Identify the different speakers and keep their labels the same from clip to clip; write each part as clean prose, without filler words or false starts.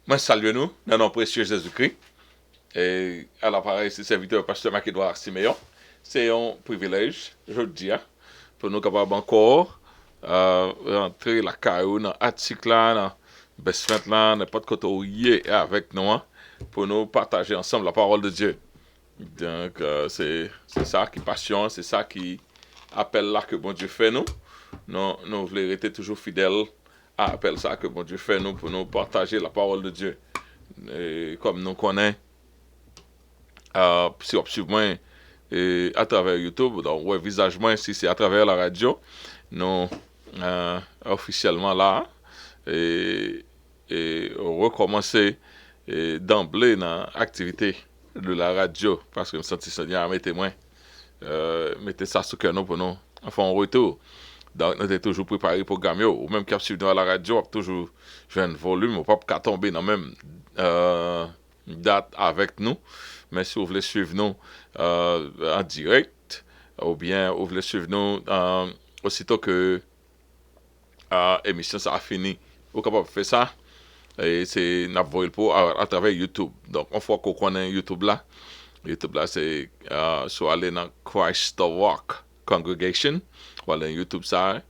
Speaker 1: Moi, salue nous, dans nom précieux Jésus-Christ. Et à l'appareil, c'est serviteur pasteur Marc-Edouard Siméon. C'est un privilège, je dis, pour nous capables encore rentrer la caillou dans l'article là, dans le basement là, n'importe quoi où y est avec nous, pour nous partager ensemble la parole de Dieu. Donc, c'est ça qui passionne, c'est ça qui appelle là que bon Dieu fait nous. Nous voulons rester toujours fidèles à appel ça que bon Dieu fait nous pour nous partager la parole de Dieu. Et comme nous connaissons, si on suit moi à travers YouTube, donc ouais, visage moi si c'est à travers la radio, nous officiellement là et, et recommencer d'emblée dans l'activité de la radio parce que je me sens Seigneur mettez ça sur cœur nous pour nous faire un retour. Donc, nous sommes toujours préparés pour gagner. Ou même qui a suivi dans la radio, on a toujours joué un volume, on ne peut pas tomber dans la même date avec nous. Mais si vous voulez suivre nous en direct, ou bien vous voulez suivre nous aussitôt que l'émission ça a fini, vous êtes capable de faire ça. Et c'est pour à travers YouTube. Donc, on faut qu'on connaisse YouTube là. YouTube là, c'est soit aller dans Christ the Walk Congregation. Voilà, YouTube ça,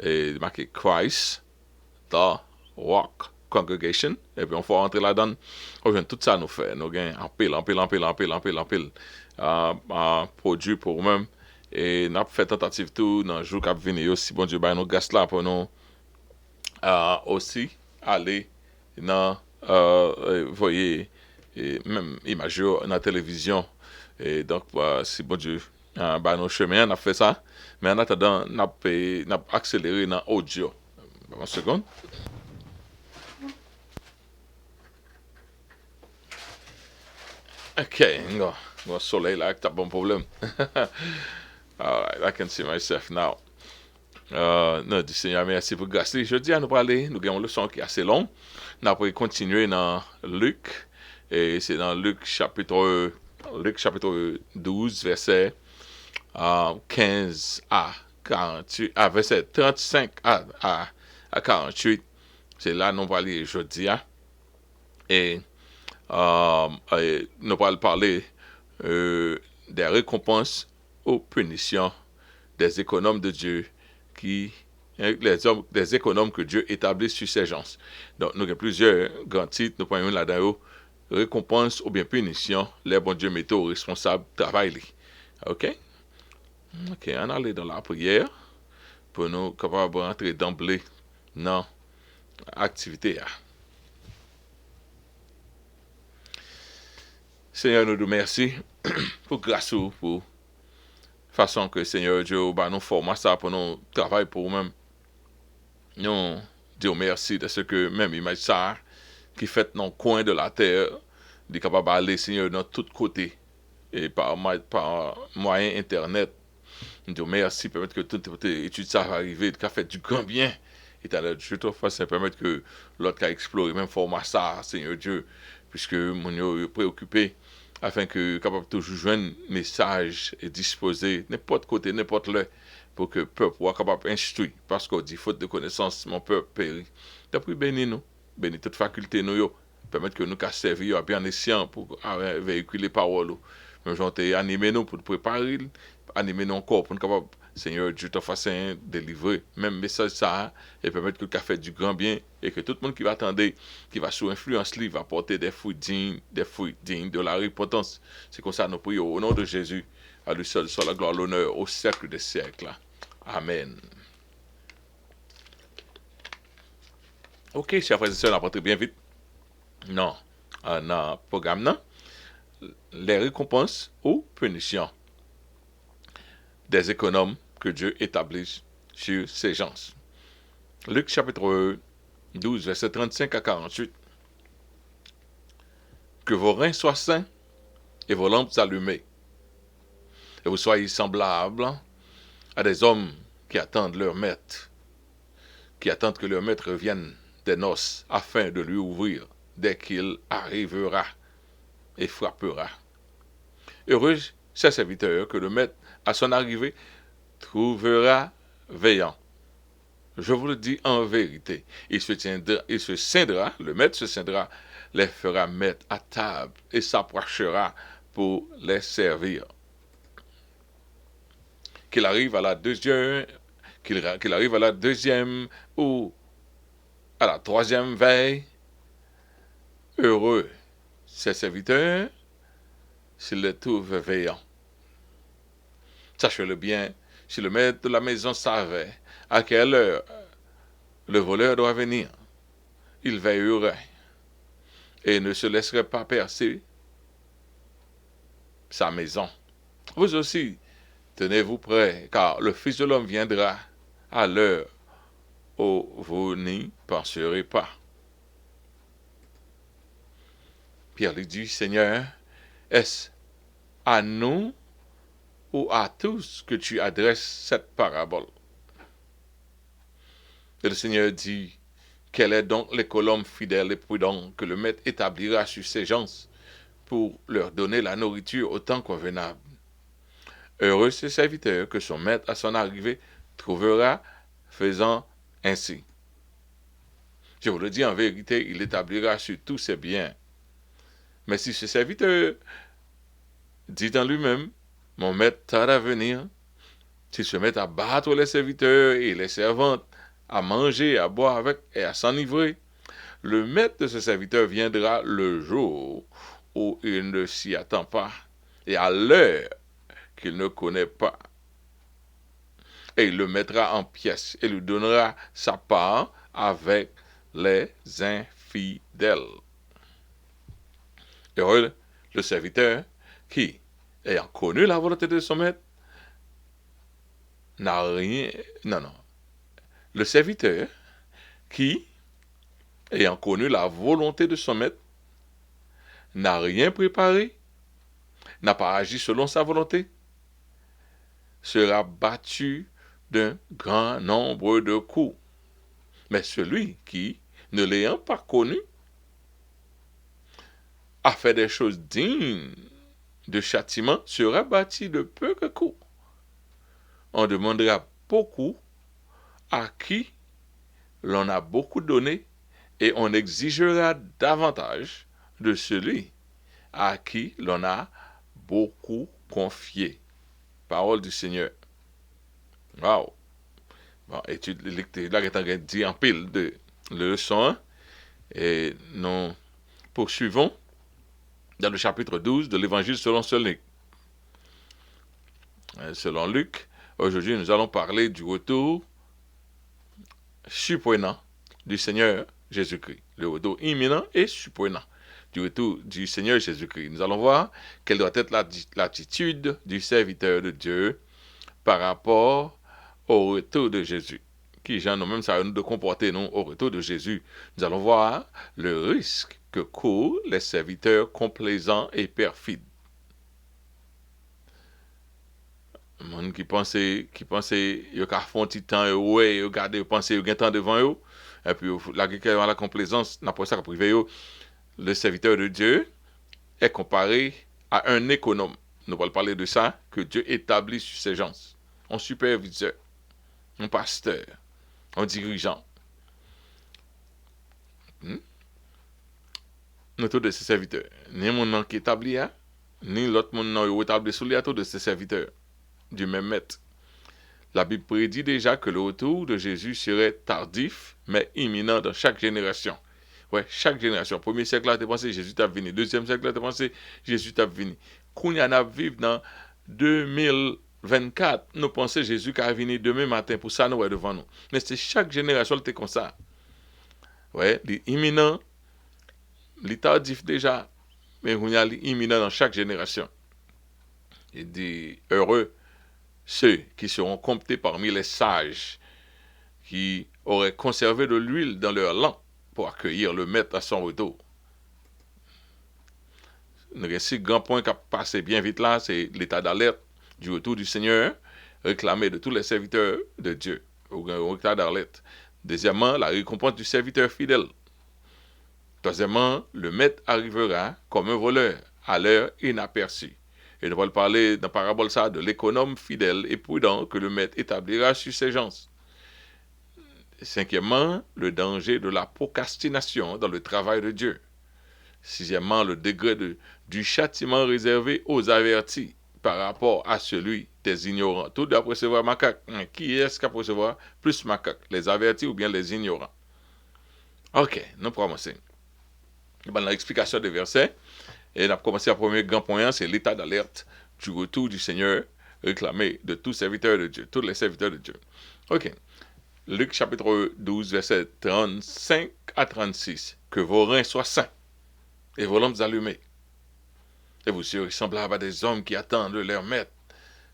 Speaker 1: et marqué Christ the Walk Congregation. Et puis on faut rentrer là-dedans. On vient tout ça nous faire. Nous gagnons en pile. Produit pour nous-mêmes. Et nous avons fait tentative tout dans le jour qui venir aussi. Bon Dieu, nous gaz là pour nous aussi aller dans, voyez, même image dans la télévision. Et donc, si bon Dieu, nos chemins, on a fait ça. Mais en attendant, on a accéléré dans l'audio. Une seconde. OK, le soleil là, t'as bon problème. Alright, I can see myself now. Non, du Seigneur, merci pour grâce. Je dis à nous parler, nous avons une leçon qui est assez longue. Nous allons continuer dans Luc. Et c'est dans Luc chapitre 12, verset 15 à 48, verset 35 à 48. C'est là que nous allons aller aujourd'hui. Et nous allons parler des récompenses aux punitions des économes de Dieu des économes que Dieu établit sur ses gens. Donc, nous avons plusieurs grands titres, nous prenons là-dedans, récompense ou bien punition, les bons Dieu mettent aux responsables travail. OK? OK, on allait dans la prière pour nous capables rentrer d'emblée dans l'activité. Seigneur, nous te remercions pour grâce pour façon que Seigneur Dieu bah nous forme ça pour nous travailler pour nous-mêmes. Nous disons merci de ce que même image ça qui fait dans le coin de la terre, est capable d'aller Seigneur dans tous côtés et par moyen internet. Nous disons merci permettre que toute étude ça va arriver, qui a fait du grand bien. Et je te fasse permettre que l'autre qui a exploré même format ça, Seigneur Dieu, puisque mon est préoccupé afin que capable toujours joindre message et disposer n'importe côté n'importe là pour que le peuple soit capable d'instruire parce qu'on dit faute de connaissance mon peuple périt. D'après bénis nous, bénis toute faculté nous yo, permettre que nous qu'à servir bien escient pour véhiculer parole. Nous j'ont animé nous pour préparer, animer nous encore pour nous capable Seigneur Dieu te fasse délivrer même message ça et permettre que le fait du grand bien et que tout le monde qui va attendre, qui va sous influence lui va porter des fruits dignes de la repentance. C'est comme ça nous prions au nom de Jésus. À lui seul soit la gloire, l'honneur au siècle des siècles. Amen. Ok, chers frères et sœurs, on va bien vite. Non, dans programme, non. Les récompenses ou punitions des économes que Dieu établit sur ses gens. Luc chapitre 12, verset 35 à 48. Que vos reins soient sains et vos lampes allumées, et vous soyez semblables à des hommes qui attendent leur maître, qui attendent que leur maître revienne des noces afin de lui ouvrir dès qu'il arrivera et frappera. Heureux ces serviteurs que le maître, à son arrivée, trouvera veillant. Je vous le dis en vérité, il se scindra, le maître se scindra, les fera mettre à table et s'approchera pour les servir. Qu'il arrive à la deuxième, qu'il arrive à la deuxième ou à la troisième veille, heureux ses serviteurs s'ils les trouvent veillants. Sachez-le bien, si le maître de la maison savait à quelle heure le voleur doit venir, il veillerait et ne se laisserait pas percer sa maison. Vous aussi, tenez-vous prêts, car le Fils de l'homme viendra à l'heure où vous n'y penserez pas. Pierre lui dit, Seigneur, est-ce à nous ou à tous que tu adresses cette parabole? Et le Seigneur dit, quel est donc l'économe fidèle et prudent que le maître établira sur ses gens pour leur donner la nourriture au temps convenable? Heureux ce serviteur que son maître à son arrivée trouvera faisant ainsi. Je vous le dis en vérité, il établira sur tous ses biens. Mais si ce serviteur dit en lui-même, mon maître tarde à venir, s'il se met à battre les serviteurs et les servantes, à manger, à boire avec et à s'enivrer, le maître de ce serviteur viendra le jour où il ne s'y attend pas et à l'heure qu'il ne connaît pas. Et il le mettra en pièces et lui donnera sa part avec les infidèles. Heureux le serviteur qui, ayant connu la volonté de son maître, n'a rien... Non. Le serviteur qui, ayant connu la volonté de son maître, n'a rien préparé, n'a pas agi selon sa volonté, sera battu d'un grand nombre de coups. Mais celui qui, ne l'ayant pas connu, a fait des choses dignes de châtiment, sera battu de peu de coups. On demandera beaucoup à qui l'on a beaucoup donné et on exigera davantage de celui à qui l'on a beaucoup confié. Parole du Seigneur. Wow. Bon, étude là qui est dit en pile de leçon 1 et nous poursuivons dans le chapitre 12 de l'évangile selon Luc. Selon Luc, aujourd'hui nous allons parler du retour surprenant du Seigneur Jésus-Christ. Le retour imminent et surprenant du retour du Seigneur Jésus-Christ. Nous allons voir quelle doit être l'attitude du serviteur de Dieu par rapport au retour de Jésus. Qui, Jean, nous-mêmes, ça va nous de comporter, nous, au retour de Jésus. Nous allons voir le risque que courent les serviteurs complaisants et perfides. Monde qui pensait, il y a font petit temps, ouais, regardez, pensez, il y a temps devant eux, et puis la complaisance, n'importe ça, privé, le serviteur de Dieu est comparé à un économe. Nous allons parler de ça, que Dieu établit sur ses gens. Un superviseur, un pasteur, un dirigeant. Nous tous de ces serviteurs. Ni mon nom qui est établi, ni l'autre mon nom qui est établi sous les de ces serviteurs du même maître. La Bible prédit déjà que le retour de Jésus serait tardif, mais imminent dans chaque génération. Ouais, chaque génération. Premier siècle, là, tu pensé Jésus t'a venu. Deuxième siècle, là, tu pensé Jésus t'a venu. Quand il y en a vivre dans 2024, nous pensons Jésus qui a venu demain matin pour ça, nous est devant nous. Mais c'est chaque génération qui est comme ça. Ouais, l'imminent, il tardif déjà, mais il y a l'imminent dans chaque génération. Il dit heureux ceux qui seront comptés parmi les sages, qui auraient conservé de l'huile dans leur lampe pour accueillir le maître à son retour. Le six grands points qui a passé bien vite là, c'est l'état d'alerte du retour du Seigneur, réclamé de tous les serviteurs de Dieu, au état d'alerte. Deuxièmement, la récompense du serviteur fidèle. Troisièmement, le maître arrivera comme un voleur, à l'heure inaperçue. Et nous allons parler dans la parabole ça de l'économe fidèle et prudent que le maître établira sur ses gens. Cinquièmement, le danger de la procrastination dans le travail de Dieu. Sixièmement, le degré du châtiment réservé aux avertis par rapport à celui des ignorants. Tout doit recevoir macaque. Qui est-ce qui a recevoir plus macaque? Les avertis ou bien les ignorants? Ok, nous commençons. Dans l'explication des versets, et on a commencé à premier grand point, c'est l'état d'alerte du retour du Seigneur réclamé de tous serviteurs de Dieu, tous les serviteurs de Dieu. Ok. Luc chapitre 12, verset 35 à 36. Que vos reins soient saints et vos lampes allumées. Et vous serez semblables à des hommes qui attendent leur maître,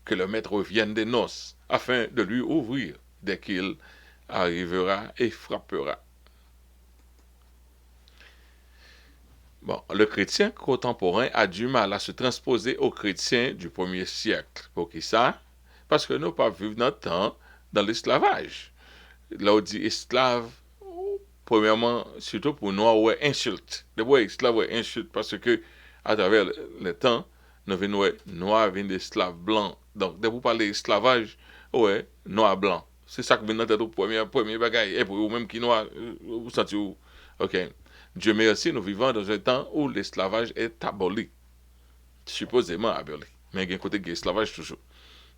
Speaker 1: que le maître revienne des noces, afin de lui ouvrir dès qu'il arrivera et frappera. Bon, le chrétien contemporain a du mal à se transposer au chrétien du premier siècle. Pour qui ça? Parce que nous pas vivre notre temps dans l'esclavage. Là, on dit esclave, premièrement, surtout pour nous, ouais, insulte. D'abord, esclave, ouais, insulte, parce que, à travers le temps, nous venons, ouais, noirs viennent d'esclaves blancs. Donc, dès que vous parlez d'esclavage, ouais, noir blanc. C'est ça qui vient dans tête au premier bagaille. Et pour vous-même qui noir, vous sentez où? Ok. Dieu merci, nous vivons dans un temps où l'esclavage est aboli. Supposément aboli. Mais il y a un côté de l'esclavage toujours.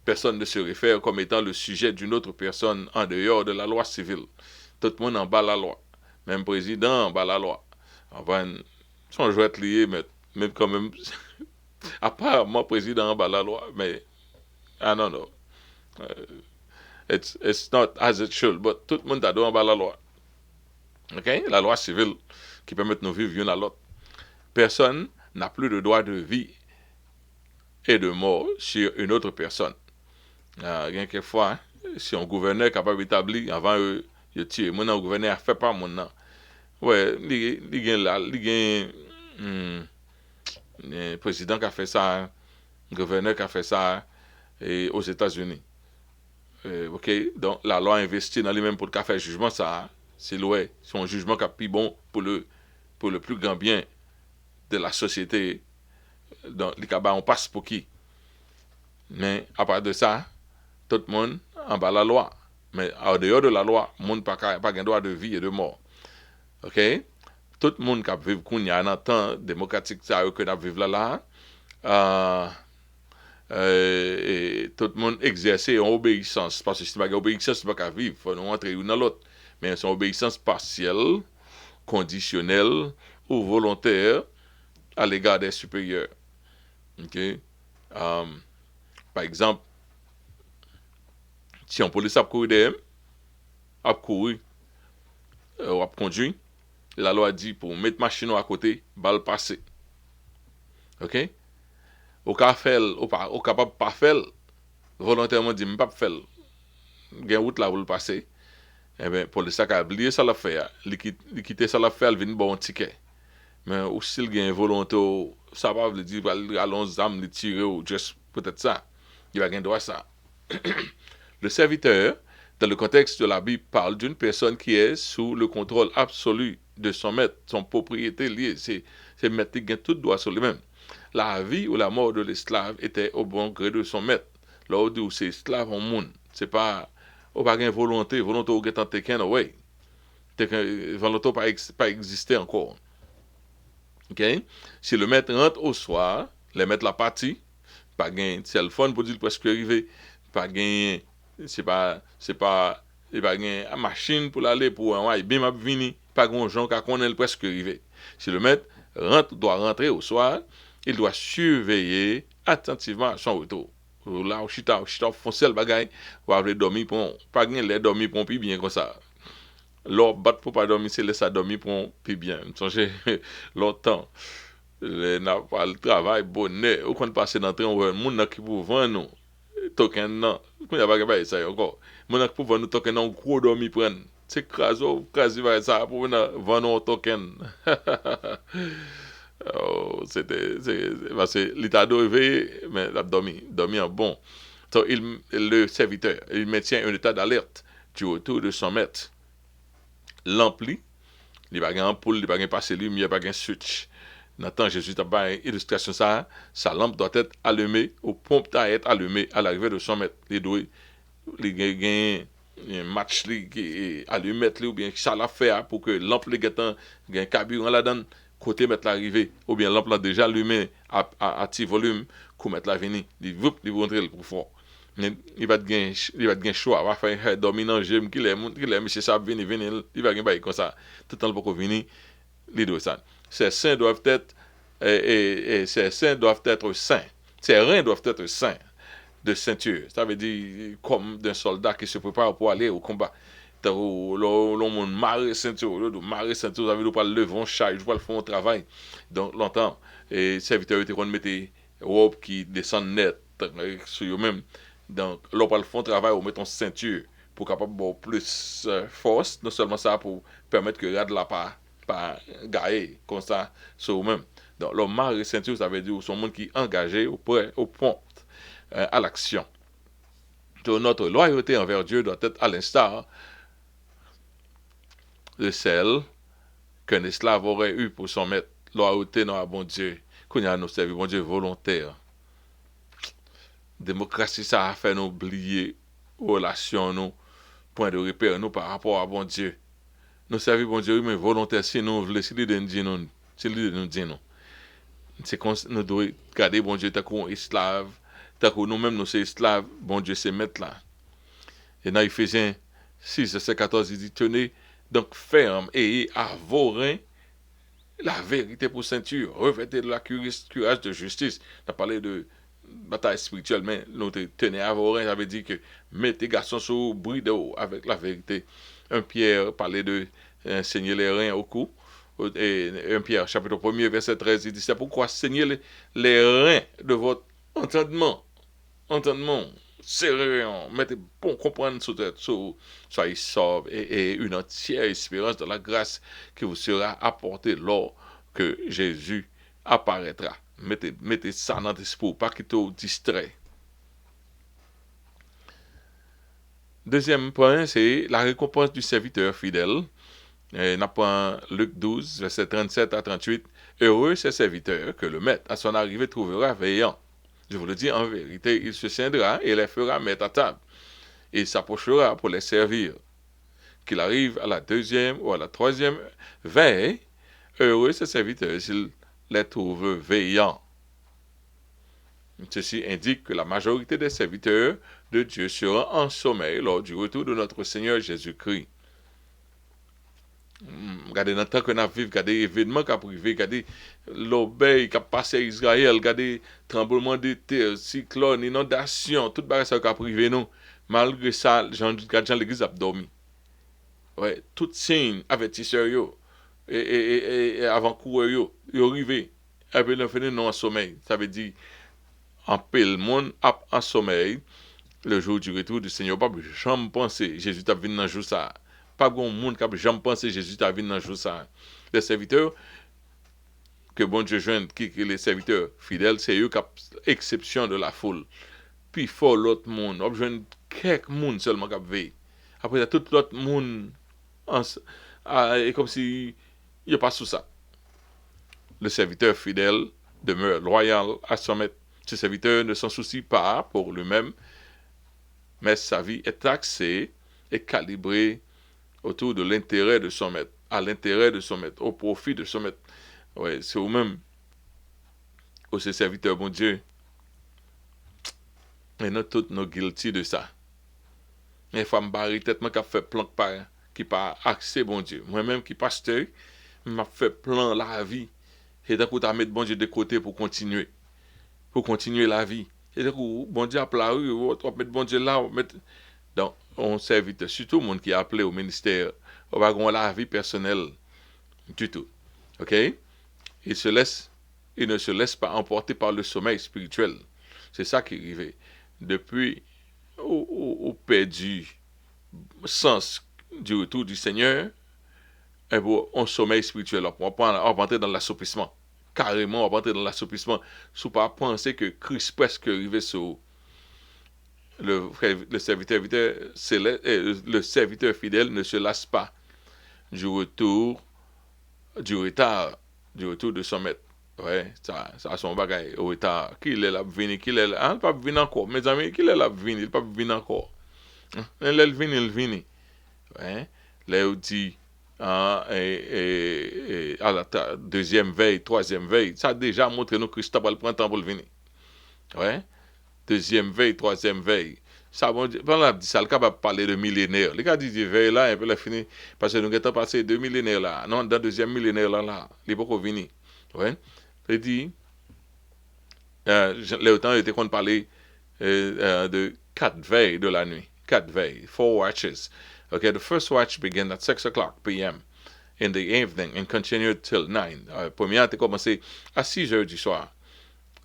Speaker 1: Personne ne se réfère comme étant le sujet d'une autre personne en dehors de la loi civile. Tout le monde en bat la loi. Même président en bat la loi. Enfin, son jouet lié, mais même quand même, apparemment président en bat la loi, mais, I don't know. It's not as it should, but tout le monde a en bat la loi. Ok? La loi civile qui permet de nous vivre l'une à l'autre. Personne n'a plus de droit de vie et de mort sur une autre personne. Rien quelquefois, hein, si un gouverneur est capable d'établir avant de tuer, mon gouverneur a fait pas mon nom. Ouais, il y a un président qui a fait ça, un gouverneur qui a fait ça et aux États-Unis. Ok, donc la loi investit dans lui-même pour faire jugement, ça, c'est un jugement qui a plus bon pour le plus grand bien de la société. Donc, on passe pour qui? Mais à part de ça, tout le monde en bas la loi. Mais en dehors de la loi, le monde n'a pas de droit de vie et de mort. Ok? Tout le monde qui vit il y a un temps démocratique que nous vivons là, et tout le monde exerce en obéissance. Parce que si tu n'as pas d'obéissance, tu ne peux pas vivre. Il faut nous entrer une dans l'autre. Mais c'est une obéissance partielle, conditionnelle ou volontaire à l'égard des supérieurs. Ok? Par exemple, si un police a couru derrière, a couru, a conduit, la loi dit pour mettre machine à côté, balle passée. Ok? Au cas fait, au capable pas faire, volontairement dit pas faire, gain route là pour le passer. Eh bien, police a oublié ça l'a fait, il quitter ça l'a fait, il vient bon ticket. Mais aussi il gain volonté, ça va veut dire allons zam le tirer ou juste peut-être ça. Il va gagner droit ça. Le serviteur, dans le contexte de la Bible, parle d'une personne qui est sous le contrôle absolu de son maître, son propriété liée. C'est maître qui a tout droit sur lui-même. La vie ou la mort de l'esclave était au bon gré de son maître. Là où c'est esclave au monde, c'est pas pas une volonté au get taken away. Volonté pas exister encore. OK? Si le maître rentre au soir, le maître la partie, pas gain téléphone pour dire presque arrivé, pas gain c'est pas il pas gain machine pour aller pour un bien m'a vini, pas grand gens qui connaît presque arrivé. Si le maître doit rentrer au soir, il doit surveiller attentivement son retour. Là, au chita foncer le bagay, ou aller dormir pour pas gain les dormir pour puis bien comme ça. L'or bat pour pas dormir, c'est laisser dormir pour puis bien. Songez longtemps n'a pas le travail bonheur, ou qu'on passe dans train ou monde qui pour vendre nous token non, qu'on y a pas ça encore. Monde qui pour vendre nous token non gros dormir prendre. C'est quasi va ça pour vendre un token. Oh, parce que l'état d'arriver, mais dormi en bon. Donc, le serviteur, il maintient un état d'alerte du retour de son maître. L'ampli, il n'y a pas d'ampoule, il n'y a pas de passer lumière, il n'y a pas de switch. Nathan Jésus t'a pas une illustration ça, sa lampe doit être allumée, ou pompe doit être allumée à l'arrivée de son maître. Il doit, un match li qui allumette li ou bien ça l'a fait pour que lampe li getan gen carburant la donne côté mettre l'arrivée ou bien lampe là déjà allumé à petit volume qu'on mettre la venir il va rentrer pour fort. Il va gagner choix, va faire un dominant j'aime qu'il est monsieur ça venir il va gagner comme ça tout le temps pour venir les deux ça. Ces saints doivent être ces saints doivent être saints. Ces reins doivent être saints de ceinture. Ça veut dire comme d'un soldat qui se prépare pour aller au combat. Le monde marre ceinture, marre ceinture, ça veut dire pas lever un chat, je vois le fond au travail. Donc longtemps, et serviteur était qu'on mettait robe qui descend net sur eux-mêmes. Donc là pas le fond travail, on met en ceinture pour capable avoir plus force, non seulement ça pour permettre que rad la pas gailler comme ça sur eux-mêmes. Donc le marre ceinture, ça veut dire son monde qui est engagé au prêt, au point à l'action. Donc, notre loyauté envers Dieu doit être à l'instar de celle qu'un esclave aurait eu pour son maître. Loyauté dans un bon Dieu. Qu'on y a nous servi, bon Dieu volontaire. Démocratie, ça a fait nous oublier relation, nous, point de repère, nous, par rapport à bon Dieu. Nous servons bon Dieu, mais volontaire, si nous voulons, si nous disons, si nous disons, c'est qu'on nous doit garder bon Dieu, tant qu'on esclave, tant que nous-mêmes, nous sommes esclaves, bon Dieu, c'est maître là. Et dans Ephésiens 6, verset 14, il dit, tenez donc ferme et à vos reins la vérité pour ceinture, revêtez de la cuirasse de justice. On a parlé de bataille spirituelle, mais nous tenez à vos reins, ça veut dire que mettez garçons sous bridou avec la vérité. Un Pierre parlait de saigner les reins au cou. Et 1 Pierre, chapitre 1er, verset 13, il dit, c'est pourquoi saignez les reins de votre entendement serré, mettez bon comprendre sur tête, soyez sauve et une entière espérance de la grâce qui vous sera apportée lors que Jésus apparaîtra. Mettez ça dans l'esprit, pas qu'il te distrait. Deuxième point, c'est la récompense du serviteur fidèle. On apprend Luc 12, verset 37 à 38. Heureux ces serviteurs que le maître à son arrivée trouvera veillant. Je vous le dis en vérité, il se tiendra et les fera mettre à table. Et il s'approchera pour les servir. Qu'il arrive à la deuxième ou à la troisième veille, heureux ces serviteurs s'il les trouve veillants. Ceci indique que la majorité des serviteurs de Dieu sera en sommeil lors du retour de notre Seigneur Jésus-Christ. Regardez dans le temps que nous vivons, regardez l'événement qui a privé, regardez l'obéi qui a passé à Israël, regardez tremblement de terre, cyclone, inondation, tout ça qui a privé nous. Malgré ça, Jean l'église a dormi. Ouais, tout signe avertisseur yo et avant-coureur yo arrivé. Et puis nous venons en sommeil. Ça veut dire en pile monde en sommeil le jour du retour du Seigneur. Pas jamais pensé Jésus t'a venu dans jour ça. Pas grand monde qui a jamais pensé Jésus t'a venu dans jour ça. Les serviteurs que bon Dieu joint qui les serviteurs fidèles, c'est eux qui ont exception de la foule. Puis faut l'autre monde, on joint quelques monde seulement qui veille. Après tout l'autre monde et comme si il n'y a pas sous ça. Le serviteur fidèle demeure loyal à son maître. Ce serviteur ne s'en soucie pas pour lui-même, mais sa vie est axée et calibrée autour de l'intérêt de son maître, à l'intérêt de son maître, au profit de son maître. Ouais, c'est vous-même, au serviteur, bon Dieu. Et nous tous nous guilty de ça. Mais faut me barrer tête moi qui a fait plan qui pas accès bon Dieu. Moi-même qui pasteur, m'a fait plan la vie. Et d'un coup t'as mettre bon Dieu de côté pour continuer la vie. Et d'un coup bon Dieu a appelé, on mettre bon Dieu là, donc on serviteur, surtout le monde qui est appelé au ministère, on va avoir la vie personnelle du tout. OK? Il ne se laisse pas emporter par le sommeil spirituel. C'est ça qui est arrivé. Depuis au perdu sens du retour du Seigneur, on sommeil spirituel. On va entrer dans l'assoupissement. Carrément, on va entrer dans l'assoupissement. Sous pas penser que Christ presque arrivé sur le serviteur fidèle ne se lasse pas du retard de son maître. Ouais, ça son bagage au retard. Qui est là venir, qui est là, pas venir encore. Mes amis, qui est là venir, il pas venir encore. Le vini. Hein? Là, on dit, à la deuxième veille, troisième veille, ça a déjà montré nous que Christ va le printemps pour le venir. Ouais? Deuxième veille, troisième veille. Ça, bon, on a dit ça, le capable de parler de millénaire. Les gars disent veille là, un peu la fini, parce que nous avons passé 2 millénaires là. Non, dans le deuxième millénaire là, il n'est pas venir. Ouais? Il dit, le temps était qu'on parlait de 4 veilles de la nuit. 4 veilles, 4 watches. Okay, the first watch began at 6 o'clock p.m. in the evening and continued till 9. Première a commencé à 6 heures du soir.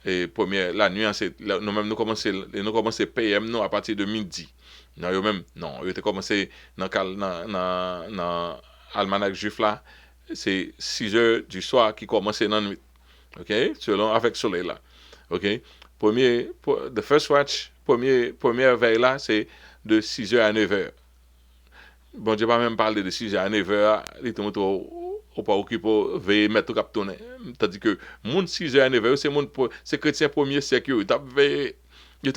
Speaker 1: Et première, la nuit, nous-mêmes, nous commençons PM nous à partir de midi. Non, nous-mêmes, non, nous avons commencé dans l'almanach juif là, c'est 6 heures du soir qui commence dans la nuit. OK? Selon, avec le soleil là. OK? The first watch, première veille là, c'est de 6 heures à 9 heures. Bon, je ne vais pas même parler de 6 heures à 9 heures, il est pas occupé pour veiller mettre tout cap tourner. Tandis que mon 6 heures à 9 heures, c'est chrétien premier siècle, il t'a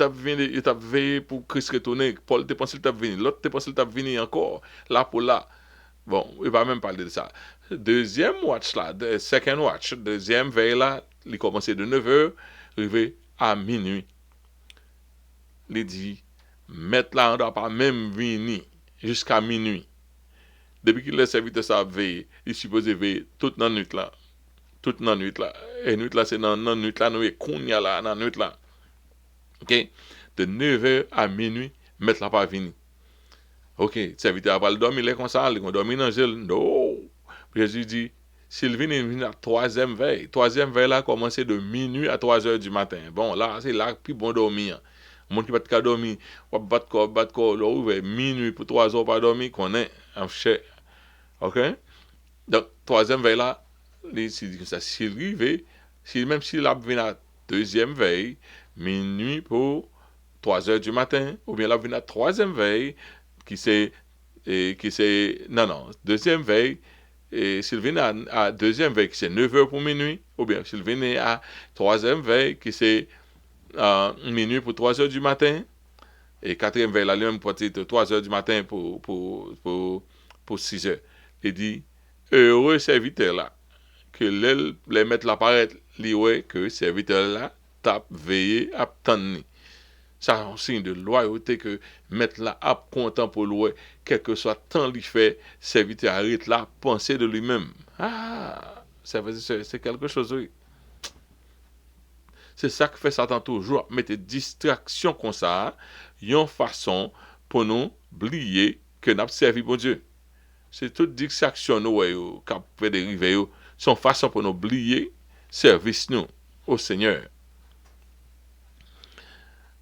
Speaker 1: veillé pour Christ retourner. Paul te pensé qu'il t'a venu, l'autre te pensé qu'il t'a venu encore, là pour là. Bon, il va même parler de ça. Deuxième watch là, second watch, deuxième veille là, il commence de 9 heures, arrivé à minuit. Il dit, mettre là, on ne doit pas même venir jusqu'à minuit. Depuis qu'il a servi de sa veille, il suppose veiller toute la nuit là. Toute la nuit là. Et nuit là, c'est dans la nuit là, nous est là, dans la nuit là. Ok? De 9h à minuit, mettre là pas venir. Ok? Serviteur va pas dormir là comme ça, il va dormir dans le gel. Non! Jésus dit, s'il vient, il vient à troisième veille. Troisième veille là, commencer de minuit à 3h du matin. Bon, là, c'est là, puis bon dormir. Moun qui va dormir, ou battre corps, là, ouvert minuit pour 3 heures pas dormir, qu'on est en chè. OK? Donc, troisième veille là, s'il arrive, même s'il a venu à deuxième veille, minuit pour 3 heures du matin, ou bien il a venu à troisième veille, non, deuxième veille, et s'il vient à deuxième veille, qui c'est 9 heures pour minuit, ou bien s'il vient à troisième veille, qui c'est minuit pour 3 heures du matin, et quatrième veille, la même pour 3 heures du matin pour 6 heures. Il dit, heureux serviteur là, que les mettre l'appareil, lié que serviteur là, tape veillé, à tendre. Ça, c'est un signe de loyauté que mettre là, à content pour louer, quel que soit temps qu'il fait, serviteur arrête là, penser de lui-même. Ah, c'est quelque chose, oui. C'est ça que fait Satan toujours, mettre distraction comme ça, une façon pour nous oublier que nous avons servi bon Dieu. C'est toute distraction nous qui peut dériver, son façon pour nous oublier service nous au Seigneur.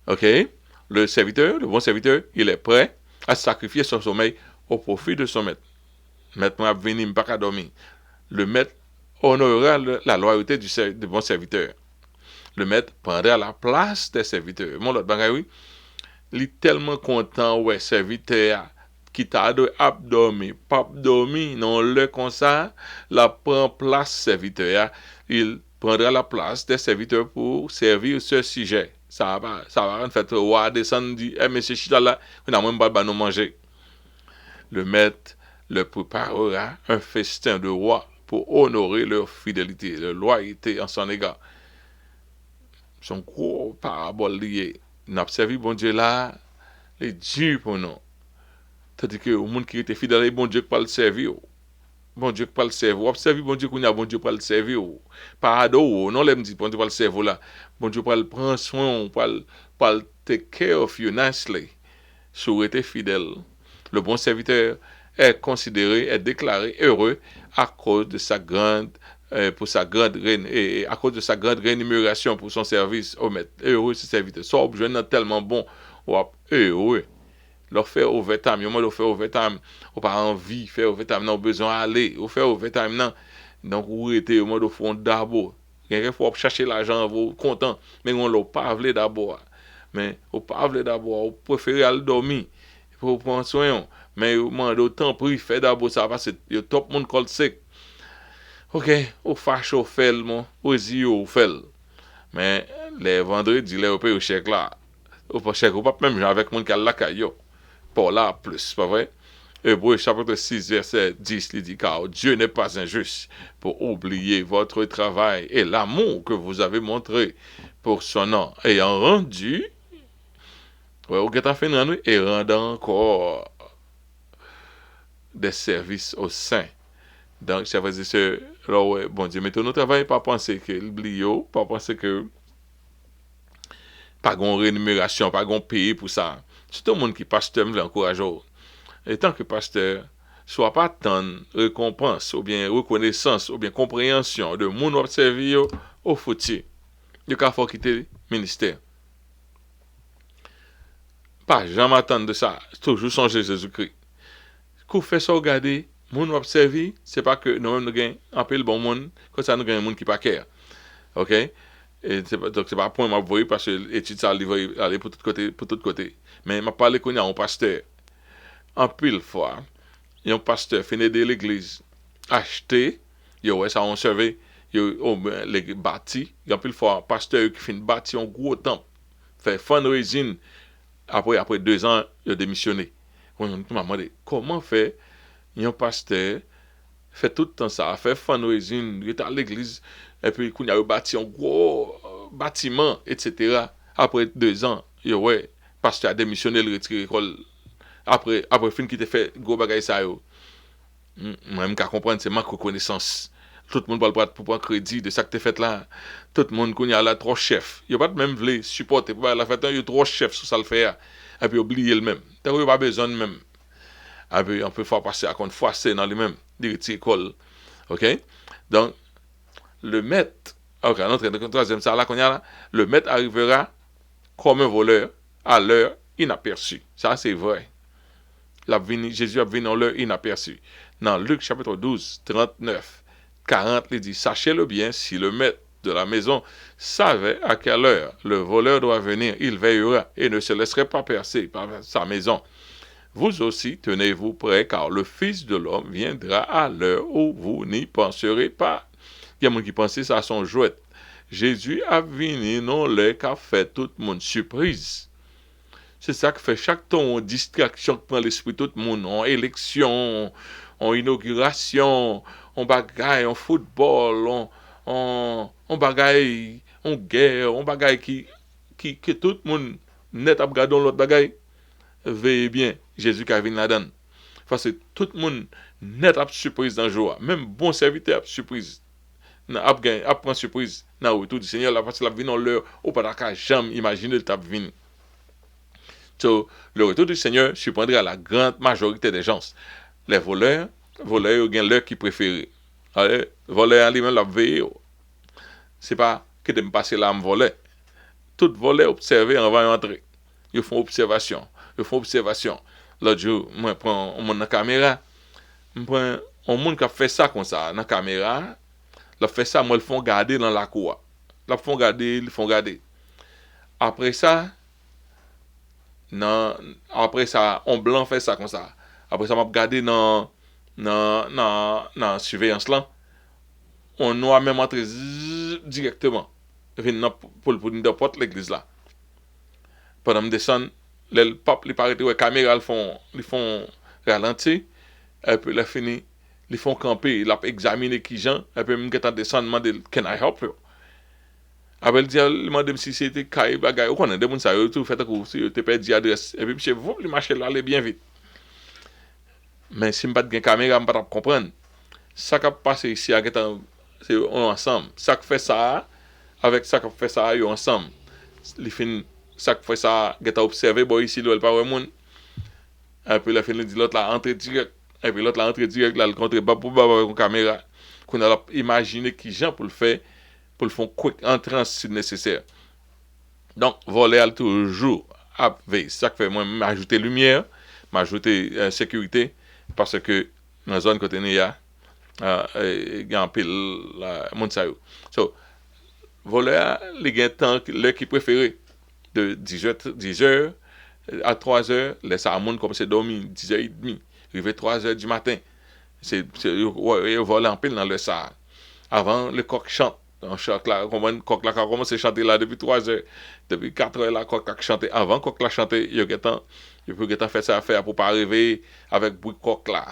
Speaker 1: OK? Le bon serviteur, il est prêt à sacrifier son sommeil au profit de son maître. Maître m'a venu pas dormir. Le maître honorera la loyauté du bon serviteur. Le maître prendra la place des serviteurs. Mon l'autre bagay, oui, il est tellement content, ouais, serviteur qui t'a dormi, pas dormi, non, le comme ça, la prend place serviteur. Il prendra la place des serviteurs pour servir ce sujet. Ça va en fait, roi descendre, dit, monsieur Chita là, on a même pas nous manger. Le maître le préparera un festin de roi pour honorer leur fidélité, leur loyauté en son égard. Son gros parabole lié. N'a servi bon Dieu là, les Dieu pour nous. Tandis que le monde qui était fidèle, bon Dieu pas le servir. Bon Dieu pas le servir. Observe bon Dieu qu'on a bon Dieu pas le servir. Parado, non l'aime dit bon Dieu pas le servir là. Bon Dieu pas le prendre soin, pas le take care of you nicely. Si vous êtes fidèle, le bon serviteur est considéré, est déclaré heureux à cause de sa grande et à cause de sa grande rémunération pour son service au maître. Heureux ce serviteur. Soit objet tellement bon, ou heureux. Leur faire overtime, moi leur faire overtime, ou pas envie faire overtime, non besoin aller, ou faire overtime non. Donc ou était au mode fond d'abord. Quelqu'un faut chercher l'argent, vous content, mais on l'a pas voulu d'abord. Mais au pas voulu d'abord, on préfère aller dormir pour prendre soin. Mais au moins d'autant pris fait d'abord ça parce que le top monde cold sick. OK, au fâche au fait mon, au zi au fait. Mais les vendredis les au paye au chèque là. Au pas chèque ou pas même avec monde qui a la caillou. Par là, plus, pas vrai? Hébreu chapitre 6, verset 10, il dit, car Dieu n'est pas injuste pour oublier votre travail et l'amour que vous avez montré pour son nom, ayant rendu, ouais, au fait, et rendant encore des services aux saints. Donc, chers frères et sœurs, alors, ouais, bon Dieu, mettons notre travail, pas penser que l'oublie, pas penser que pas de rémunération, pas de payer pour ça. C'est tout le monde qui pasteur me l'encourage. Et tant que pasteur, soit pas tant récompense, ou bien reconnaissance, ou bien compréhension de mon observé au foutu. Il faut quitter le ministère. Pas jamais attendre de ça. Toujours songer Jésus-Christ. Qu'on fait ça, regarder, mon observé, c'est pas que nous-mêmes nous gagnons un peu le bon monde, que ça nous gagne un monde qui pas care. OK? Et donc, c'est pas un point que je parce que l'étude, ça aller pour tout côté. Mais je parle qu'on y a un pasteur. En pile fois, il y a un pasteur fini de l'église, acheté, yo, ça on servait, yo, les bâti, il y a pile fois, pasteur qui finit bâti un gros temple, fait fundraising, après 2 ans, il a démissionné. On m'a demandé, comment fait, il y a un pasteur, fait tout le temps ça, fait fundraising, il est à l'église, et puis il a bâti un gros bâtiment, etc. Après 2 ans, yo, ouais, pasteur a démissionné, il retiré l'école. Après fin qui te fait gros bagay ça yo. Moi même qu'à comprendre c'est manque reconnaissance. Tout le monde parle pour prendre crédit de ça que tu fait là. Tout le monde connaît là trop chef. Il pas même voulu supporter pour la fête il trop chef sur ça le faire et puis oublier le même. T'as pas besoin de même. Et puis on peut faire passer à compte fois c'est dans lui même direct école. OK? Donc le maître OK, notre troisième ça là qu'on y a là, le maître arrivera comme un voleur à l'heure inaperçue. Ça c'est vrai. Jésus a venu en l'heure inaperçu. Dans Luc chapitre 12, 39, 40, il dit, sachez-le bien, si le maître de la maison savait à quelle heure le voleur doit venir, il veillera et ne se laisserait pas percer par sa maison. Vous aussi, tenez-vous prêts, car le Fils de l'homme viendra à l'heure où vous n'y penserez pas. Il y a des gens qui pensent ça à son jouet. Jésus a venu non l'heure qu'a fait tout le monde surprise. C'est ça qui fait chaque temps on distraction qui prend l'esprit tout le monde, en élection, en inauguration, en bagaille, en football, en bagaille, en guerre, en bagaille que tout le monde net à regarder l'autre bagaille. Veillez bien, Jésus qui a venu là-dedans. Parce que tout le monde net à surprise dans le jour. Même bon serviteur à surprise. À prendre surprise. Dans le retour du Seigneur, parce que la vie dans l'heure, ou pas d'accord, jamais imaginer le tap venu. So, le retour du Seigneur surprendrait à la grande majorité des gens. Les voleurs ont leur qui préfèrent. Voleur en lui-même la veille. C'est pas que de me passer là me voler. Tout voleur observé avant d'entrer. Ils font observation. L'autre jour, moi prends un monde dans la caméra. Je prends un monde qui a fait ça comme ça dans la caméra. Ils fait ça, moi ils font garder dans la cour. Ils font garder. Après ça, après ça, on blanc fait ça comme ça. Après ça, m'a regardé dans surveillance là. On noir même entrer directement. Pour nous porte l'église là. Pendant me descendre, le pape les paraît ouais caméra ils font ralentir et puis là fini, ils font camper, ils examiner qui gens et puis me get descendre demander can I help you? Après, il demande si c'était Kaye Bagay. On connaît des gens qui tout fait que si tu perds l'adresse. Et puis, monsieur, vous, le marché là, allez bien vite. Mais si je n'ai pas de caméra, je ne peux pas comprendre. Ça qui passe ici, c'est ensemble. Ça qui fait ça, avec ça qui fait ça, ils ensemble. Ça qui fait ça, ils ont observé, bon, ici, il n'y a pas de monde. Et puis, il dit l'autre là, entre direct. Et puis, l'autre là, entre direct, là, le contre, pour avec une caméra. Qu'on a imaginé qui gens pour le faire. Pour le faire quick entrance si nécessaire. Donc, voler toujours à veille. C'est ça que fait moi m'ajouter lumière, m'ajouter sécurité, parce que dans la zone côté il y a un pile monde ça. So, voler les gains temps l'heure qui préféré de 10h à 3h, laisse à monde commencer à dormir 10h30, arriver 3h du matin. C'est voler en pile dans le ça. Avant le coq chante. Un coq là a commencé à chanter là depuis 3 heures. Depuis 4 heures, là, coq a chanté. Avant coq l'a chanté, il y a temps, Et puis que fait ça faire pour pas arriver avec bruit coq là.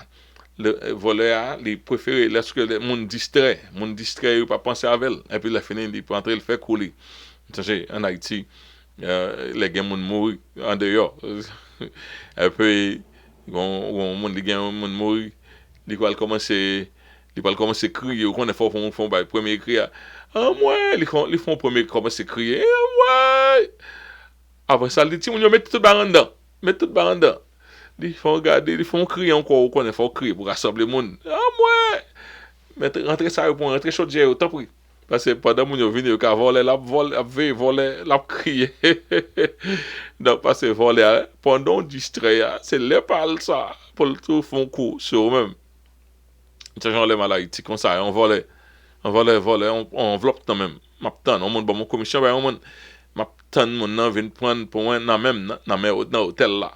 Speaker 1: Le voleur, il préfère lorsque le monde distrait, il pas penser à elle. Et puis il a fini, il peut entrer, il fait couler. En Haïti, les gens mourent en dehors. Et puis, on monde les gens mourent, ils va commencer à crier, on est fort font le premier cri. Ah moi, ils font premier commencer à crier. Ah moi. Après ça, les petits, on met tout le dedans. Met tout le dedans. Ils font regarder, ils font crier encore, on est fort crier pour rassembler le monde. Ah moi. Mais rentrer ça pour rentrer chaud j'ai autant pris. Parce que pendant que nous venons, ils voler, la crier. Donc, parce que voler, pendant distrait, c'est les pales ça, pour le tout font coup sur eux-mêmes. C'est genre les maladies comme ça, on enveloppe quand même. M'attend, on monte bon mon commission, ben on monte, m'attend mon nan vient prendre pour moi dans même dans hôtel là.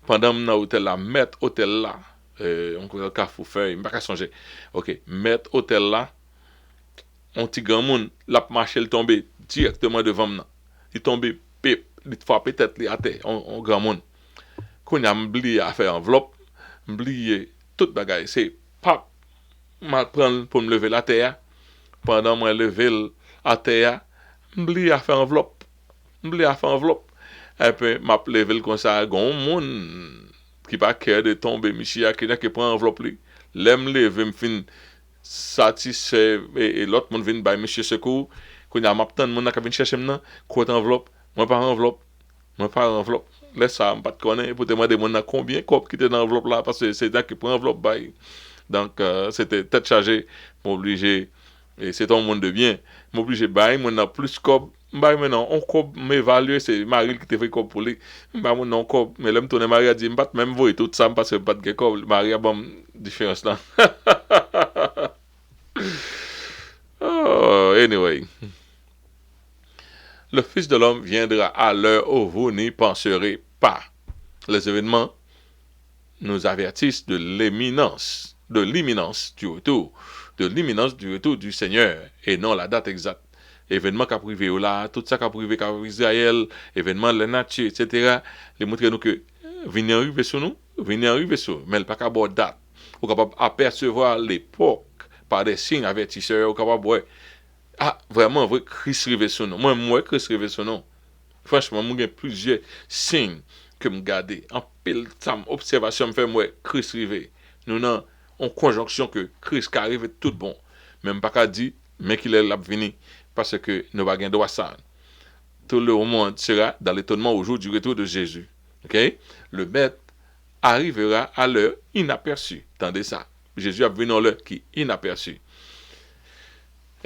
Speaker 1: Pendant dans hôtel là, mettre hôtel là, on peut faire faut faire, il pas changer. OK, mettre hôtel là, on petit grand monde, l'a marché le tomber directement devant moi. Il tombe pip, il frappe tête li à terre, on grand monde. Qu'on a oublié à faire enveloppe, oublié toute bagaille, c'est pap m'a prendre pour me lever la terre. Pendant moi lever la terre, oublié à faire enveloppe. Et puis m'a lever comme ça, gon monde qui pas cœur de tomber, monsieur qui prend enveloppe lui. L'aime lever me fin satisfait et l'autre monde vient by monsieur secours. Qu'on a m'a tant monde qui vient chercher maintenant, côté enveloppe, moi pas enveloppe. Laisse ça, pas de connaître pour demander mon combien cop qui était dans l'enveloppe là parce que c'est là qui prend enveloppe by. Donc, c'était tête chargée, m'obliger, et c'est un monde de bien, m'obliger, bah, mon a plus cop, bah, maintenant, on cop, m'évaluer, c'est Marie qui te fait cop pour lui, bah, mon non cop, mais là, me Marie a dit, m'bat, même vous et tout ça, parce que pas de cop, Marie a bon, différence là. Oh, anyway. Le Fils de l'homme viendra à l'heure où vous n'y penserez pas. Les événements nous avertissent de l'imminence du retour du Seigneur et non la date exacte. Événement qu'a privé là, tout ça qu'a privé Israël, événement la nature, etc. Les montrer nous que venir arriver sur nous, mais le pas qu'à bonne date. Ou capable apercevoir l'époque par des signes avertisseurs, ou capable ouais. Ah, vraiment, vrai, Christ arrivé sur nous. Moi, Christ arrivé sur nous. Franchement, moi, j'ai plusieurs signes que me garder. En pile, observation me fait, moi, Christ arrivé. Nous, non, en conjonction que Christ arrive tout bon. Même pas qu'à dire, mais qu'il est là venu. Parce que nous n'avons pas droit à ça. Tout le monde sera dans l'étonnement au jour du retour de Jésus. OK? Le maître arrivera à l'heure inaperçue. Tendez ça. Jésus a venu à l'heure qui est inaperçue.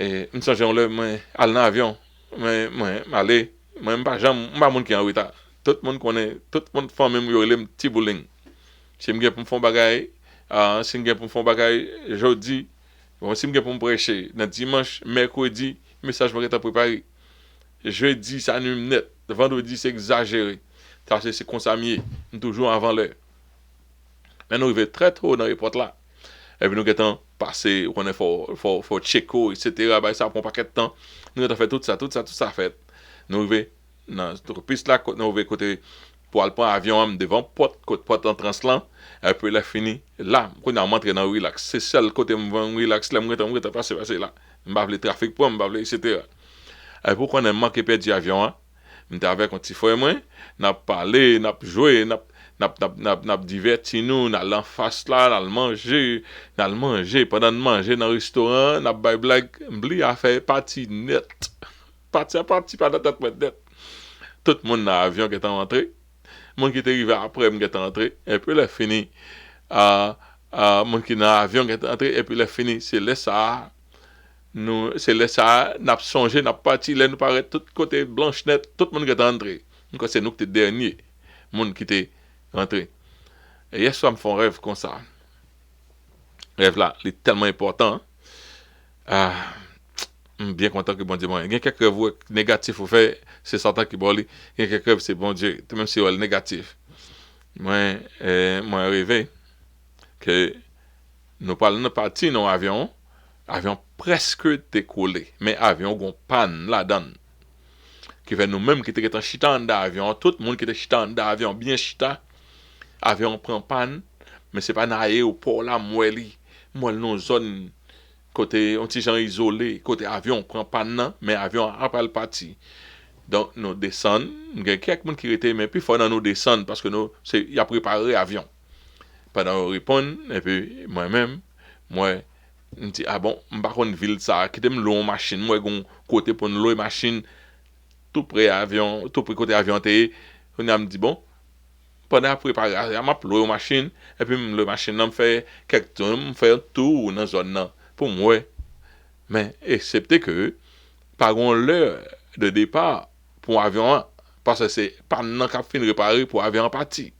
Speaker 1: Et nous sommes là, moi, aller dans l'avion. Moi, aller, moi, je ne suis pas monde qui est en retard. Tout le monde connaît, tout le monde fait même un petit bowling. Si je pour me faire bagaille, si je pour me faire bagaille jeudi, si je pour me prêcher, dans dimanche, mercredi, message va être préparé. Jeudi, ça nous net. Vendredi, c'est exagéré. C'est consamier, toujours avant l'heure. Mais nous arrivons très tôt dans les portes là. Et puis nous avons passé, on est faut checker, etc. Ben, ça prend pas de temps. Nous avons fait tout ça fait. Nous arrivons dans la piste là, nous arrivons côté pour aller prendre avion devant porte en translan. Et puis là fini. Là, on a rentré dans le relax. C'est seul côté relax là, on est passé là. On va le trafic pour, on va etc. Et pour qu'on ait manqué perdu avion, nous avec un petit frère moi, n'a parlé, n'a joué, n'a diverti nous, n'a l'en face là, n'a manger, pendant de manger dans le restaurant, n'a bail blague, m'bli a fait partie net. Partie pas dans tête net. Tout le monde dans l'avion qui est entré. Mon qui est arrivé après, qui est entré, et puis il a fini. Mon qui est dans l'avion qui est entré, et puis il a fini. C'est là ça. Nous, c'est là ça, n'a songé, n'a parti, là nous paraît tout côté blanche net, tout le monde qui est entré. Donc c'est nous qui sommes dernier, monde qui est rentré. Et hier soir, me font un rêve comme ça. Rêve là, il est tellement important. Ah, je suis bien content que bon Dieu moi. Il y a quelques rêves négatifs au fait, c'est Satan qui brûle. Il y a quelques rêves c'est bon Dieu, même si c'est négatif. Moi rêvé que nous parlons de partir dans l'avion. Avion presque décollé, mais avion gon panne là-dedans. qui fait nous-mêmes qui étaient en chita en d'avion, tout le monde qui était chita en d'avion, bien chita, avion prend panne, mais c'est pas dans l'aéroport là, moi non zone côté un petit gens isolé, côté avion prend panne non, mais avion a pas le parti. Donc nous descendons, il y a quelques gens qui étaient mais puis faut nous descendre parce que nous c'est il a préparé avion. Pendant qu'on répond et puis moi-même moi je dis ah bon, je pas une ville ça, qui me louer machine, moi gon côté pour nous louer machine tout près avion, tout près côté avion té, on a me dit bon pendant préparer m'a louer machine et puis le machine me fait quelques temps, me fait un tour dans zone là pour moi mais excepté que par l'heure de départ pour avion parce que c'est pas non qu'a fin réparer pour avion parti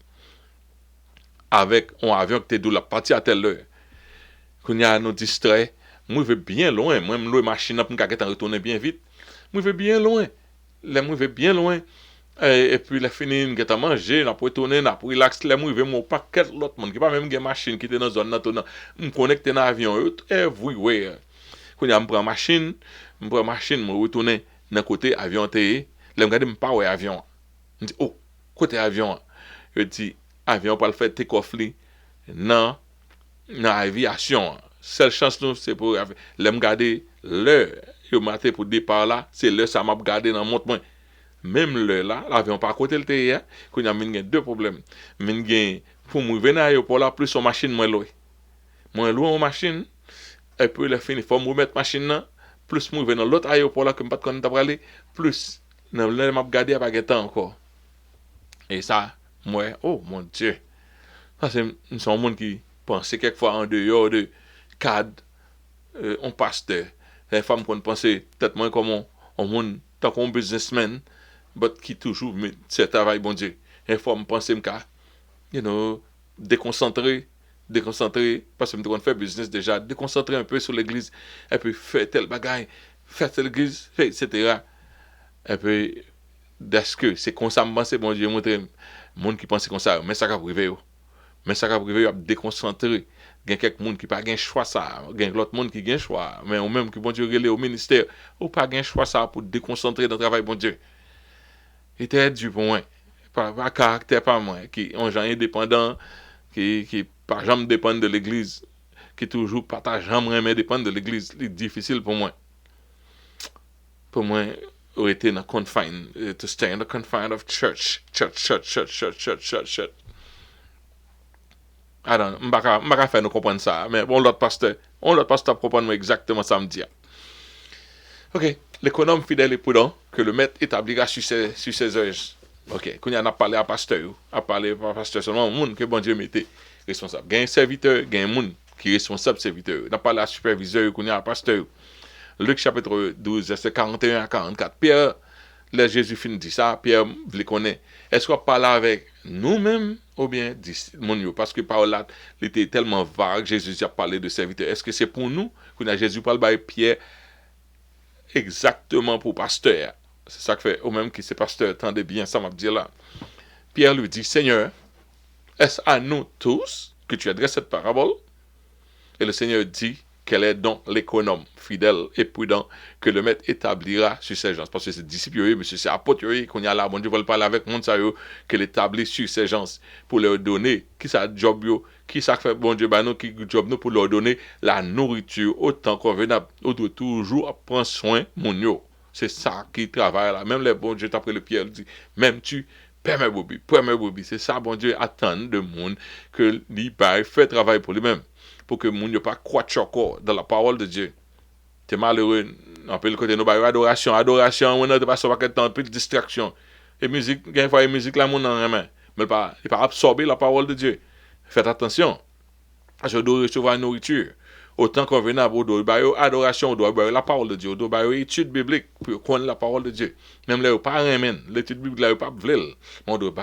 Speaker 1: avec un avion qui était de la partie à telle heure qu'on y a nous distrait moi je vais bien loin moi me louer machine pour qu'à retourner bien vite moi je vais bien loin là moi je vais bien loin et puis la fini m'geta manger n'a pour tourner n'a pour relax là moi je vais mon paquet l'autre monde qui pas même une machine qui était dans zone là tourner me connecter dans avion everywhere qu'on y a me prend machine me retourner dans côté avion té là me regarder me pas ouais avion me dit oh côté avion je dis avion pas le faire take off li non dans aviation seule chance nous c'est pour l'aime garder l'heure yo matin pour départ là c'est l'heure ça m'a garder dans montre moi même l'heure là l'avion pas côté le terre qu'on a mis deux problèmes min gain pour moi venir aéroport là plus son machine moins loin en machine et puis le fini faut me mettre machine là plus moi venir dans l'autre aéroport là que pas connait pas aller plus dans l'heure m'a garder pas temps encore et ça moi oh mon dieu ça c'est un monde qui pense quelquefois en dehors de cadre on pasteur les femmes qu'on penser peut-être moins comme on monde tant qu'on businessman but qui toujours met ce travail bon Dieu et faut me penser me you know déconcentrer parce que me doit faire business déjà déconcentrer un peu sur l'église et puis faire tel bagaille faire telle église etc. et puis est-ce que c'est comme ça me penser bon Dieu montrer monde qui pense comme ça mais ça va privé mais ça va privé a déconcentrer il y a quelques monde qui pas gain choix ça il y a l'autre monde qui gain choix mais ou même qui bon Dieu relé au ministère ou pas gain choix ça pour déconcentrer dans le travail bon Dieu était du point pas caractère pas moi qui on gens indépendant qui pas jamais dépendent de l'église qui toujours pas jamais mais dépendent de l'église c'est difficile pour moi aurait été dans confine to stay in the confine of church. I don't m'baka faire nous comprendre ça mais bon l'autre pasteur comprendre exactement ça me dit. OK, l'économe fidèle et prudent que le maître établira sur ses œuvres. OK, quand on a parlé à pasteur seulement monde que bon Dieu mettait responsable. Gain serviteur, gain monde qui est responsable serviteur. On a parlé à superviseur qu'on a à pasteur. Luc chapitre 12 verset 41 à 44. Pierre là Jésus fin dit ça, Pierre voulait connaître. Est-ce qu'on parle avec nous-mêmes ou bien mon parce que par là il était tellement vague, Jésus a parlé de serviteur. Est-ce que c'est pour nous qu'on a Jésus parle par Pierre exactement pour pasteur? C'est ça que fait au même qui c'est pasteur, attendez bien ça m'a dit là. Pierre lui dit Seigneur, est-ce à nous tous que tu adresses cette parabole? Et le Seigneur dit quel est donc l'économe fidèle et prudent que le maître établira sur ses gens. Parce que c'est disciples, monsieur, c'est apôtres qu'on y a là, bon Dieu veut parler avec monde ça qu'elle établit sur ses gens pour leur donner qui ça job yo, qui ça fait bon Dieu bah nous qui job nous pour leur donner la nourriture autant convenable. On doit toujours prendre soin mon yo. C'est ça qui travaille là. Même les bon Dieu après le Pierre dit même tu permets bobby, c'est ça bon Dieu attend de monde que lui fait travail pour lui-même. Pour que moun yo pas croître encore dans la parole de Dieu. C'est malheureux, on peut le côté nous adoration, on n'a pas ça pas temps plus distraction. Et musique, gain fois musique là moun en main, mais pas absorber la parole de Dieu. Faites attention. Je dois recevoir la nourriture autant convenable, on doit adoration, on doit la parole de Dieu, on doit étude biblique pour connaître la parole de Dieu. Même là pas remen, l'étude biblique là pas vlel, on doit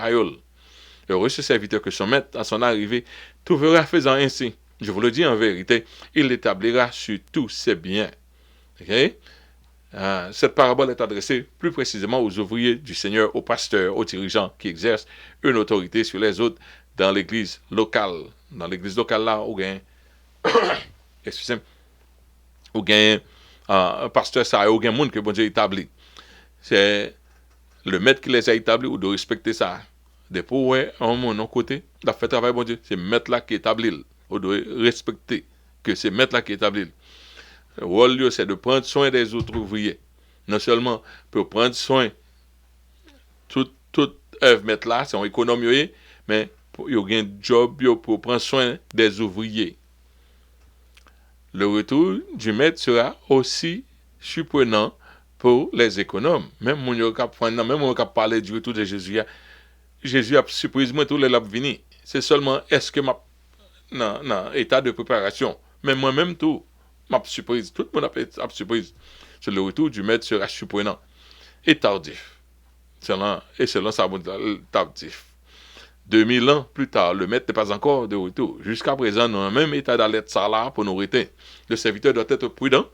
Speaker 1: heureux ce serviteur que son maître à son arrivée trouvera faisant ainsi. Je vous le dis en vérité, il l'établira sur tous ses biens. Okay? Cette parabole est adressée plus précisément aux ouvriers du Seigneur, aux pasteurs, aux dirigeants qui exercent une autorité sur les autres dans l'église locale. Dans l'église locale là, où gain, excusez-moi, où gain un pasteur ça, où gain monde que bon Dieu établit. C'est Le maître qui les a établis, ou de respecter ça. Depuis, ouais, en mon côté, la fait travail, bon Dieu, c'est maître là qui établit. Ou de respecter que c'est maître là qui établit. Le rôle, c'est de prendre soin des autres ouvriers. Non seulement pour prendre soin toute œuvre mettre là, c'est un économie, mais il y a un job pour prendre soin des ouvriers. Le retour du maître sera aussi surprenant pour les économes. Même mon même on parler du retour de Jésus, Jésus a surprise moi tous les l'a venir. C'est seulement est-ce que ma non, état de préparation. Mais moi-même tout m'a surprise, tout le monde a surprise. C'est le retour du maître sera surprenant et tardif. Selon sa tardif. 2000 ans plus tard, le maître n'est pas encore de retour. Jusqu'à présent, nous avons même état d'alerte ça là pour nous retenir. Le serviteur doit être prudent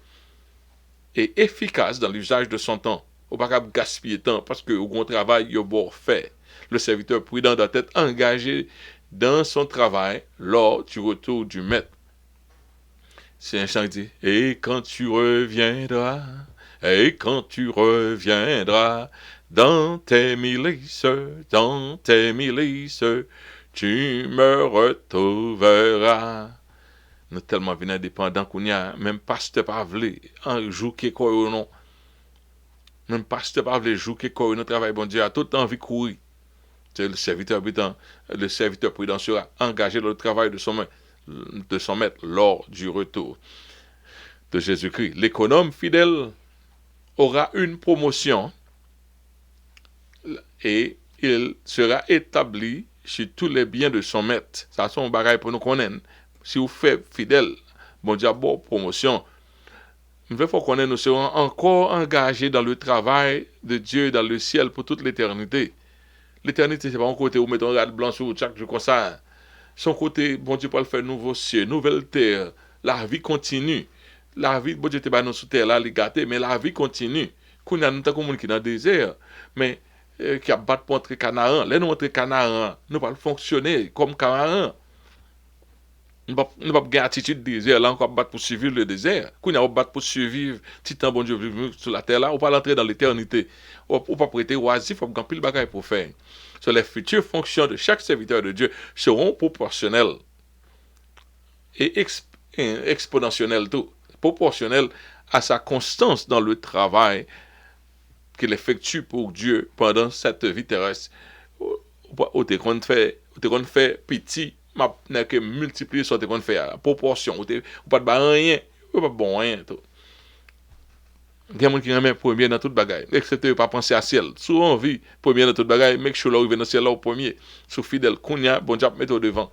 Speaker 1: et efficace dans l'usage de son temps. Il ne faut pas gaspiller temps parce qu'au grand travail, il y a beau faire. Le serviteur prudent doit être engagé dans son travail lors du retour du maître. C'est un chant qui dit « Et quand tu reviendras, dans tes milices, tu me retrouveras. » Nous tellement bien indépendants qu'on y a, même pasteur pas voulu, un jour qui est quoi ou non. Même pasteur pas voulu jouer quoi ou non, travail bon Dieu, a tout envie de courir. C'est le serviteur prudent sera engagé dans le travail de son maître lors du retour de Jésus-Christ. L'économe fidèle aura une promotion et il sera établi sur tous les biens de son maître. Ça, c'est un bagage pour nous connaître. Si vous faites fidèle, bon Dieu, bonne promotion. Il faut qu'on nous serons encore engagés dans le travail de Dieu dans le ciel pour toute l'éternité. L'éternité, c'est pas un côté où mettons un rade blanc sur chaque jour comme ça. Son côté, bon Dieu, pour le faire nouveau ciel, nouvelle terre. La vie continue. La vie, bon Dieu, t'es pas dans sous terre là, les gâtés, mais la vie continue. Qu'on a nous comme monde qui dans le désert, mais qui a battu pour entrer Canaan. Là, nous entrer Canaan, nous pas fonctionner comme Canaan. Nous pas gagner attitude désert là, encore battre pour survivre le désert. Qu'on a battre pour survivre, titan bon Dieu sur la terre là, on pas l'entrer dans l'éternité. On pas prêter oisif, on a pile bagaille pour faire. So, les futures fonctions de chaque serviteur de Dieu seront proportionnelles et exponentielles tout, proportionnelles à sa constance dans le travail qu'il effectue pour Dieu pendant cette vie terrestre. Ou t'es qu'on fait petit, n'a que multiplier ce qu'on fait à proportion. Ou pas de rien, ou pas bon rien tout. Il y a des gens qui remettent premier dans toute bagaille, excepté pas penser à ciel. Souvent on vit premier dans toute bagaille, make sure là arrive dans ciel là au premier. Sous fidèle, kounya, bon Dieu mettre au devant.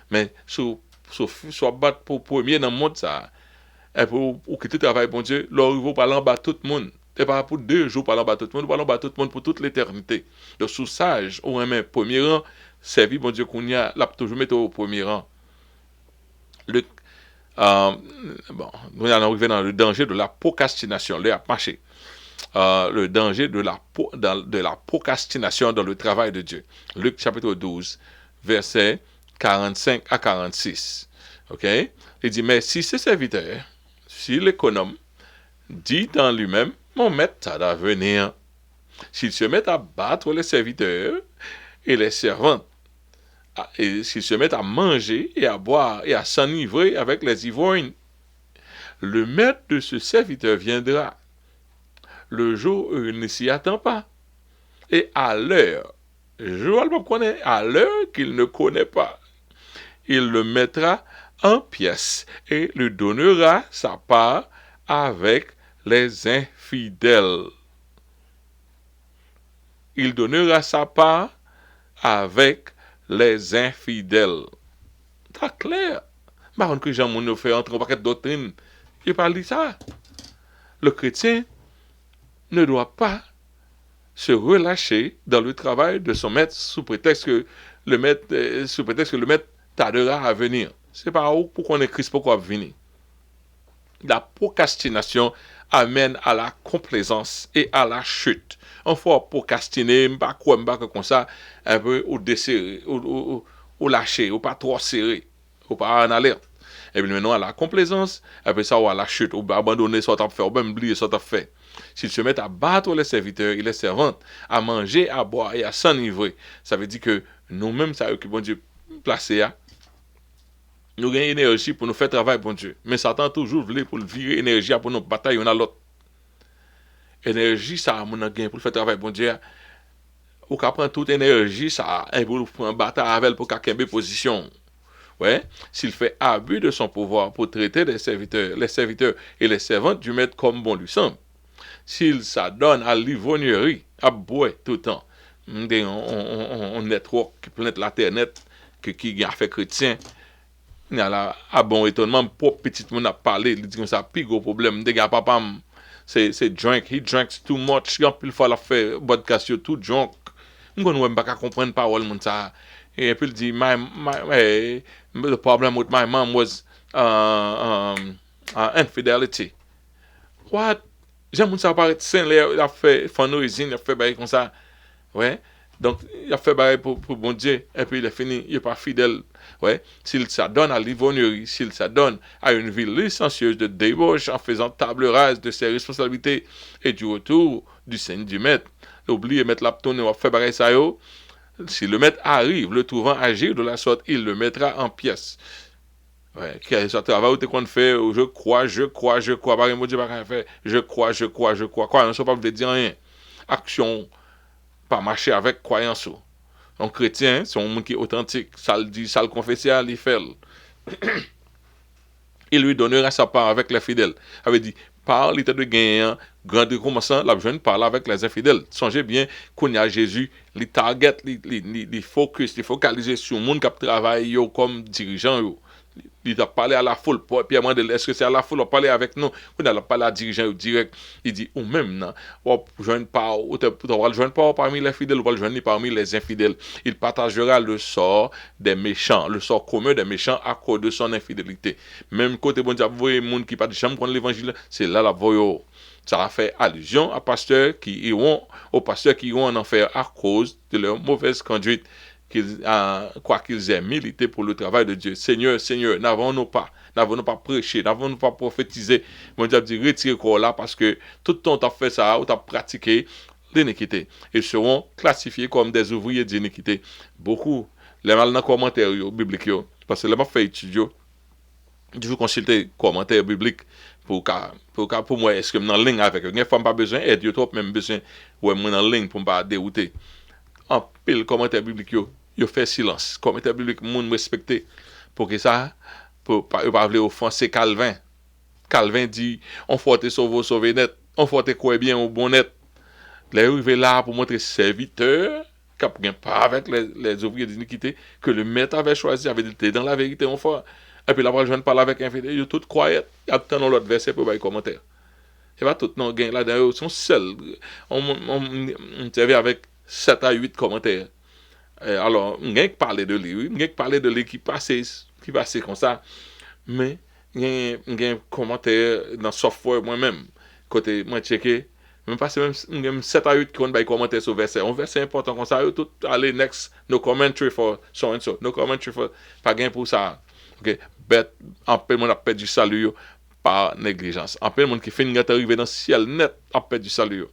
Speaker 1: Mais soit battre pour premier dans le monde ça. Et pour quitter travail bon Dieu, là arrive pas l'en bas tout le monde. Et pas pour 2 jours pas l'en bas tout le monde, pas l'en bas tout le monde pour toute l'éternité. Donc sous sage, on remet premier rang, servi bon Dieu kounya, là toujours mettre au premier rang. Nous allons arriver dans le danger de la procrastination. Le danger de la procrastination dans le travail de Dieu. Luc chapitre 12, versets 45 à 46. Ok? Il dit, mais si ce serviteur, si l'économe, dit en lui-même, mon maître tarde venir. S'il se met à battre les serviteurs et les servantes, et s'ils se mettent à manger et à boire et à s'enivrer avec les ivrognes, le maître de ce serviteur viendra le jour où il ne s'y attend pas, et à l'heure, à l'heure qu'il ne connaît pas, il le mettra en pièces et lui donnera sa part avec les infidèles. Il donnera sa part avec les infidèles. C'est clair. Par contre, que Jean nous fait entrer en paquet de doctrine, il parle de ça. Le chrétien ne doit pas se relâcher dans le travail de son maître sous prétexte que le maître tardera à venir. C'est pas pour qu'on ait Christ pourquoi venir. La procrastination amène à la complaisance et à la chute. On faut procrastiner, pas comme ça, un peu ou desserrer, ou lâcher, ou pas trop serré, ou pas en alerte. Et puis maintenant, à la complaisance, après ça, ou à la chute, ou abandonner ce que tu as fait, ou même oublier ce que tu as fait. S'ils se mettent à battre les serviteurs et les servantes, à manger, à boire et à s'enivrer, ça veut dire que nous-mêmes, ça que bon Dieu placé à, nous gagnons énergie pour nous faire travail, bon Dieu. Mais Satan toujours voulu pour virer énergie pour nous batailler l'un à l'autre. Énergie, ça, mon gain pour faire travail, bon Dieu. Ou qu'à prendre toute énergie, ça, pour prendre bataille avec pour qu'à position. Ouais, s'il fait abus de son pouvoir pour traiter les serviteurs et les servantes du maître comme bon lui semble. S'il s'adonne à l'ivrognerie, à boire tout le temps, on network qui planète l'internet qui a fait chrétien, il y a là à bon étonnement pour petit monde a parlé, il dit que ça plus gros problème, des gars papa c'est drink, he drinks too much, il pile fois la fait podcast sur tout drunk. On ne peut pas comprendre parole mon ça. Et puis il dit the problem with my mom was infidelity. What? J'aime ça paraît sain, il a fait fanouisine, il a fait bail comme ça. Ouais. Donc, il a fait bail pour bon Dieu, et puis il est fini, il n'est pas fidèle. Ouais. S'il s'adonne à l'ivrognerie, s'il s'adonne à une vie licencieuse de débauche en faisant table rase de ses responsabilités et du retour du Seigneur du Maître, oublie de mettre la tonne et faire bail ça yo. Si le maître arrive, le trouvant agir de la sorte, il le mettra en pièces. Ouais, ce travail où qu'on fait, je crois, par exemple, Dieu pas faire, je crois. Croyance, ça pas veut dire rien. Action, pas marcher avec croyance. Un chrétien, c'est un monde qui est authentique, ça le dit, ça le confesse, il fait. Il lui donnera sa part avec les fidèles. Ça veut dire, parle, il était de gagnant, grand commençant, la jeune parle avec les infidèles. Songez bien qu'on y a Jésus, les target, les focus, les focaliser sur le monde qui travaille comme dirigeant. Il a parlé à la foule, puis est-ce que c'est à la foule, on parlé avec nous, on a parlé à dirigeant direct, il dit, ou même, non, ou jeune pas, ou tu vas le joindre pas parmi les fidèles, ou le joindre parmi les infidèles. Il partagera le sort des méchants, le sort commun des méchants à cause de son infidélité. Même côté bon Dieu, vous voyez, les gens qui ne partent jamais contre l'évangile, c'est là la voie. Ça a fait allusion aux pasteurs qui iront en enfer à cause de leur mauvaise conduite. Quoi qu'ils aient milité pour le travail de Dieu. Seigneur, n'avons-nous pas prêché, n'avons-nous pas prophétisé. Mon Dieu dit, retirez quoi là parce que tout le temps tu as fait ça, ou tu as pratiqué l'iniquité. Ils seront classifiés comme des ouvriers d'iniquité. Beaucoup, les mal dans les commentaires bibliques, parce que les m'a fait étudier, je vais consulter les commentaires bibliques pour moi, est-ce que je suis en ligne avec eux. Il n'y a pas besoin d'aide, il y a même besoin de moi en ligne pour ne pas dérouter. En pile commentaire biblique, yo fait silence. Commentaire biblique, moun respecté. Pour que ça, pour pas offenser Calvin. Calvin dit, on faut te sauver net. On faut te quoi bien au bon net. Les arrivé là pour montrer serviteur, qui n'a pas avec les ouvriers d'iniquité, que le maître avait choisi, avait dit, dans la vérité, on fait. Et puis là, je ne parle avec un fidèle, ils tout croyaient. Il y a tout dans l'autre verset pour les commentaires. C'est pas tout, non, gain là-dedans, ils sont seuls. On servait avec 7 à 8 commentaires. Alors, on a parlé de lui, qui passait comme ça, mais il y a un commentaire dans le software moi-même, côté moi checké, même passé même 7 à 8 qui ont des commentaires sur verset. Un verset important comme ça, tout aller next, no commentary for so and so, no commentary for, pas gain pour ça. OK, bet, en peu monde a perdu salut par négligence. En peu monde qui fait une arriver dans le ciel net a perdu salut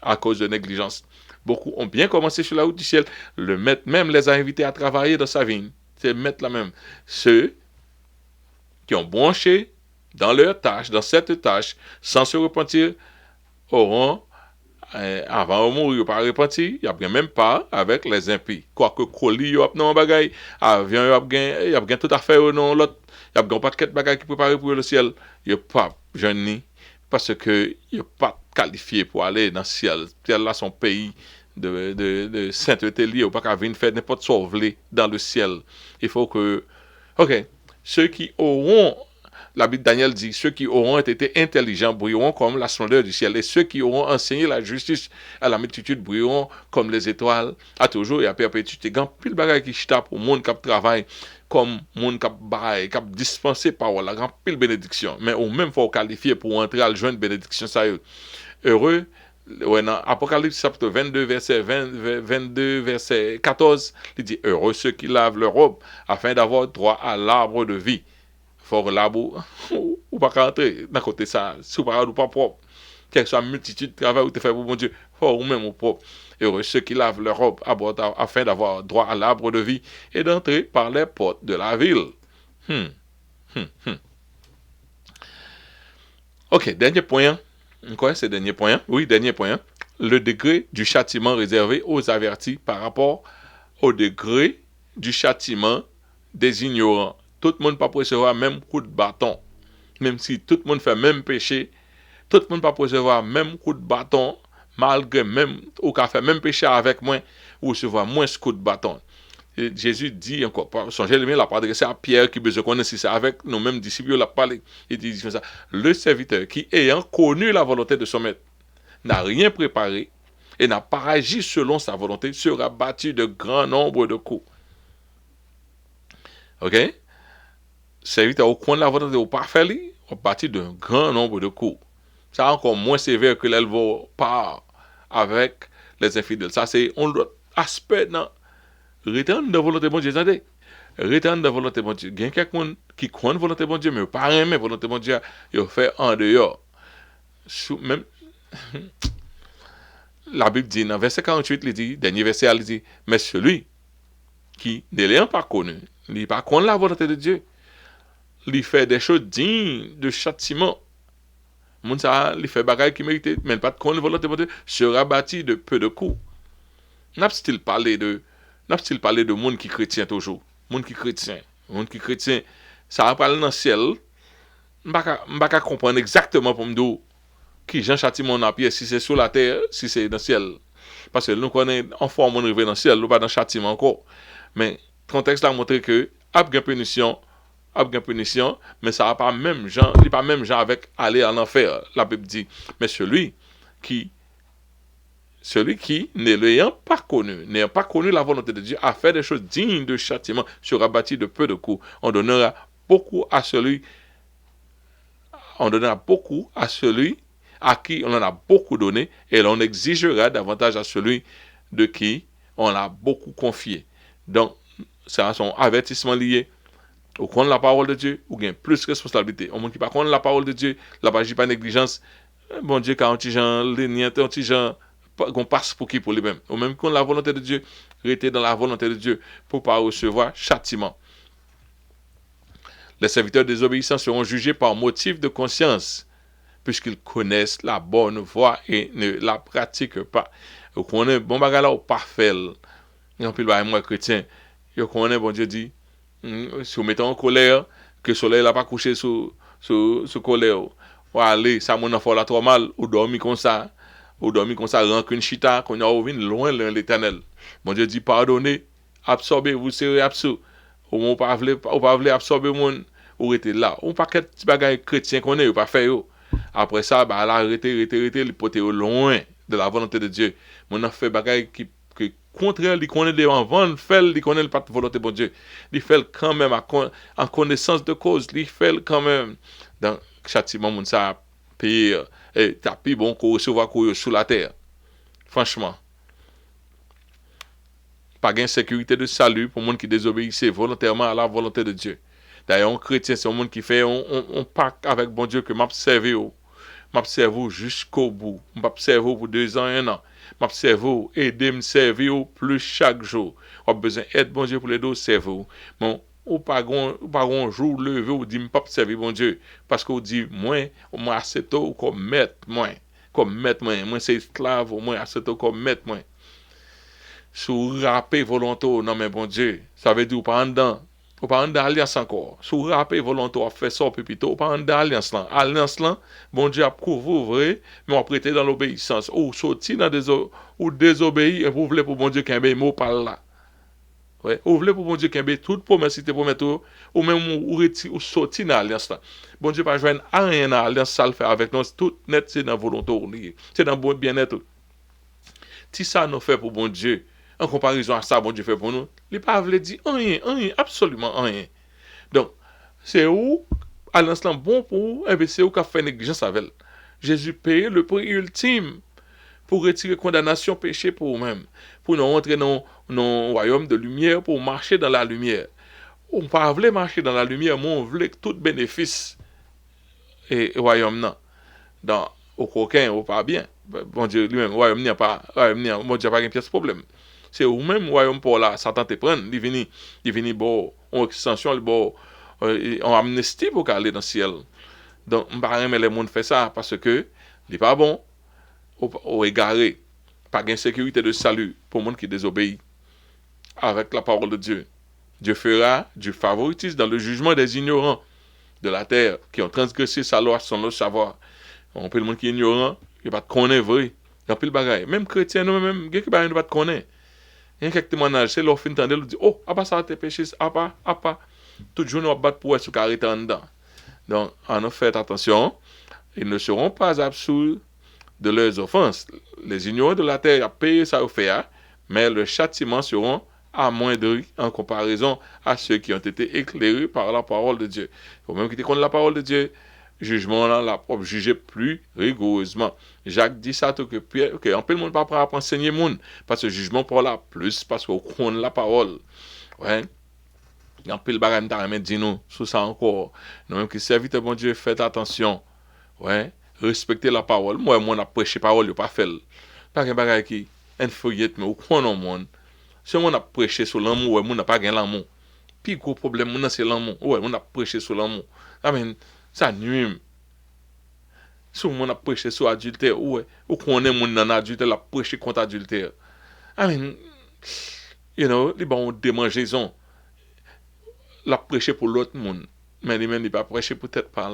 Speaker 1: à cause de négligence. Beaucoup ont bien commencé sur la route du ciel. Le maître même les a invités à travailler dans sa vigne. C'est le maître là même. Ceux qui ont branché dans leur tâche, dans cette tâche, sans se repentir, auront, avant de mourir, pas repentir, il n'y a même pas avec les impies. Quoique colis, il y a non bagaille, avion, il y a tout à faire non l'autre, il y a pas de bagaille qui préparé pour le ciel. Il n'y a pas jeune parce que il n'y a pas qualifié pour aller dans le ciel. Ciel là son pays de sainteté lié, ou pas qu'à venir faire n'importe quoi dans le ciel. Il faut que, ok, ceux qui auront, la Bible Daniel dit, ceux qui auront été intelligents brilleront comme la splendeur du ciel, et ceux qui auront enseigné la justice à la multitude brilleront comme les étoiles, à toujours et à perpétuité. Quand pile bagaille qui chita pour monde qui travaille comme monde qui dispensé parole, la grand pile bénédiction, mais au même faut qualifier pour entrer à le joindre bénédiction ça. Heureux. Ouais, dans Apocalypse chapitre 22, verset 14, il dit, heureux ceux qui lavent leur robe, afin d'avoir droit à l'arbre de vie. fort l'arbre, ou pas rentrer dans côté ça, si vous pas propre. Quelle soit multitude de travail ou te fait pour mon Dieu, fort ou même au propre. Heureux ceux qui lavent leur robe afin d'avoir droit à l'arbre de vie et d'entrer par les portes de la ville. Ok, dernier point. Quoi, c'est dernier point? Oui, dernier point. Le degré du châtiment réservé aux avertis par rapport au degré du châtiment des ignorants. Tout le monde ne peut pas recevoir même coup de bâton. Même si tout le monde fait même péché, tout le monde ne peut pas recevoir même coup de bâton, malgré même, ou qu'a fait même péché avec moi, ou recevoir moins ce coup de bâton. Et Jésus dit encore, songez le l'a pas adressé à Pierre qui besoin connaître si c'est avec nous-mêmes disciples, il a parlé. Il dit ça. Le serviteur qui, ayant connu la volonté de son maître, n'a rien préparé et n'a pas agi selon sa volonté, sera battu de grand nombre de coups. Ok? Serviteur au coin de la volonté au parfait, on battu d'un grand nombre de coups. Ça encore moins sévère que l'elvo part avec les infidèles. Ça, c'est un autre aspect dans retourne de volonté de bon Dieu. Attendez. Retourne de volonté de bon Dieu. Il y a quelqu'un qui croit en volonté de bon Dieu, mais pas aimer volonté de bon Dieu, il fait en dehors. Même, la Bible dit, dans verset 48, il dit, dernier verset, il dit, mais celui qui, ne l'ayant pas connu, il n'est pas contre la volonté de Dieu, il fait des choses dignes de châtiment. Moun ça, il fait bagaille qui mérite, mais pas contre la volonté de Dieu, sera bâti de peu de coups. N'a-t-il parlé de monde qui chrétien toujours, monde qui chrétien, ça va parler dans le ciel, m'pas comprendre exactement pour me dire qui Jean châtiment dans pied, si c'est sur la terre, si c'est dans le ciel. Parce que nous connaissons en forme on arrive dans le ciel, nous pas dans le châtiment encore. Mais le contexte a montré que a punition, mais ça va pas même gens, il pas même gens avec aller en enfer. La Bible dit, mais celui qui ne l'ayant pas connu, n'ayant pas connu la volonté de Dieu, a fait des choses dignes de châtiment, sera bâti de peu de coups. On donnera beaucoup à celui à qui on en a beaucoup donné, et l'on exigera davantage à celui de qui on a beaucoup confié. Donc, c'est un avertissement lié au connaît la parole de Dieu, ou bien plus de responsabilité. Au monde qui ne connaît pas la parole de Dieu, la pas pas négligence. Bon Dieu, quand on petit gens, les nientes, on petit gens, qu'on passe pour qui pour lui-même. Ou même qu'on la volonté de Dieu, rester dans la volonté de Dieu pour pas recevoir châtiment. Les serviteurs désobéissants seront jugés par motif de conscience, puisqu'ils connaissent la bonne voie et ne la pratiquent pas. Vous connaissez bon bagage là au parfait. Et en plus, moi chrétien, vous connaissez bon Dieu dit, si vous mettez en colère, que le soleil n'a pas couché sur colère, ou aller, ça mon enfant là trop mal, ou dormir comme ça, rancune chita, qu'on a ouvert loin de l'éternel. Bon Dieu dit, pardonnez, absorbez, vous serez absous. Ou pas voulez absorber mon, ou rester là. Ou pas quel petit bagage chrétien qu'on est, ou pas faire. Après ça, bah là, arrêtez, le poter loin de la volonté de Dieu. Mon a fait bagage qui contraire, il connaît les avant, il connaît pas de volonté de Dieu. Il fait quand même en connaissance de cause, il fait quand même dans châtiment mon ça payer et tapis bon qu'on recevoir sous la terre. Franchement, pas gain sécurité de salut pour monde qui désobéissait volontairement à la volonté de Dieu. D'ailleurs, un chrétien, c'est un monde qui fait un pacte avec bon Dieu que m'observe jusqu'au bout. M'observe pour 2 ans, 1 an. M'observe, aider me servir plus chaque jour. On a besoin d'aide bon Dieu pour les deux servir. Bon, ou pas un jour levé ou dit m'pas servir bon Dieu parce qu'on dit moi assez tôt comme maître moi c'est esclave moi assez tôt comme maître moi. Sous rapper volontaire non mais bon Dieu, ça veut dire ou pas en dedans alliance encore. Sous rapper volontaire fait ça plutôt pas en dedans alliance là, bon Dieu a couvert mais on prêter dans l'obéissance ou sortir dans des ou désobéir et vous voulez pour bon Dieu qu'un mot par là. Ouais, ou voulez pour bon Dieu qu'un toute promesse te promettre ou même ou sortir dans l'alliance là. Bon Dieu pas joindre à rien dans l'alliance ça le fait avec nous tout net c'est dans volonté, c'est dans bon bien-être. Si ça nous fait pour bon Dieu en comparaison à ça bon Dieu fait pour nous, il pas veut dire rien, absolument rien. Donc c'est où alliance là bon pour c'est où qu'a fait négligence avec. Jésus paye le prix ultime pour retirer condamnation péché pour nous-mêmes, pour nous entrer dans le royaume de lumière, pour marcher dans la lumière. on pas voulait marcher dans la lumière, mais on voulait tout bénéfice et royaume non. Dans au coquin ou pas bien. Bon Dieu lui-même, royaume n'a pas, bon Dieu pas une pièce problème. C'est ou même royaume pour là, Satan te prendre, il vient bon, en extension, bon, en amnistie pour aller dans le ciel. Donc, on pas aimer les gens faire ça parce que il pas bon, ou égaré, pas de sécurité de salut pour les gens qui désobéissent avec la parole de Dieu. Dieu fera du favoritisme dans le jugement des ignorants de la terre qui ont transgressé sa loi sans le savoir. On peut le monde qui est ignorant, il va pas connaître vrai. Il y a plus de bagaille. Même chrétien, nous même, il y a qui ne pas connaître. Il y a quelques témoignages, c'est leur fin de dit, oh, ah bah ça t'es péché, ah pas. Tout jour nous battre pour être sous carré en dedans. Donc, en fait attention, ils ne seront pas absous de leurs offenses. Les ignorants de la terre ont payé ça au fait, mais le châtiment seront amoindris en comparaison à ceux qui ont été éclairés par la parole de Dieu. Il faut même qui contre la parole de Dieu, jugement là, la propre juger plus rigoureusement. Jacques dit ça tout que Pierre, que en peu le monde pas prêt à enseigner monde parce que jugement pour là plus parce qu'on connaît la parole. Ouais. En peu le bagage t'a dit nous sur ça encore. Nous même qui serviteur bon Dieu, faites attention. Ouais, respectez la parole. Moi on a prêché parole, yo pas fait. Pas un bagage qui un feuillette mais au coin non monde. Si on a prêché sur l'amour, ouais, on n'a pas gagné l'amour. Puis gros problème, c'est l'amour. Ouais, on a prêché sur l'amour. Amen. Ça nuit. Si on a prêché sur adultère, ouais, ou qu'on est mon dans adultère, la prêché contre adultère. Amen. You know, les bon démangeaison. La prêché pour l'autre monde. Mais les mêmes, il pas prêché peut-être pas.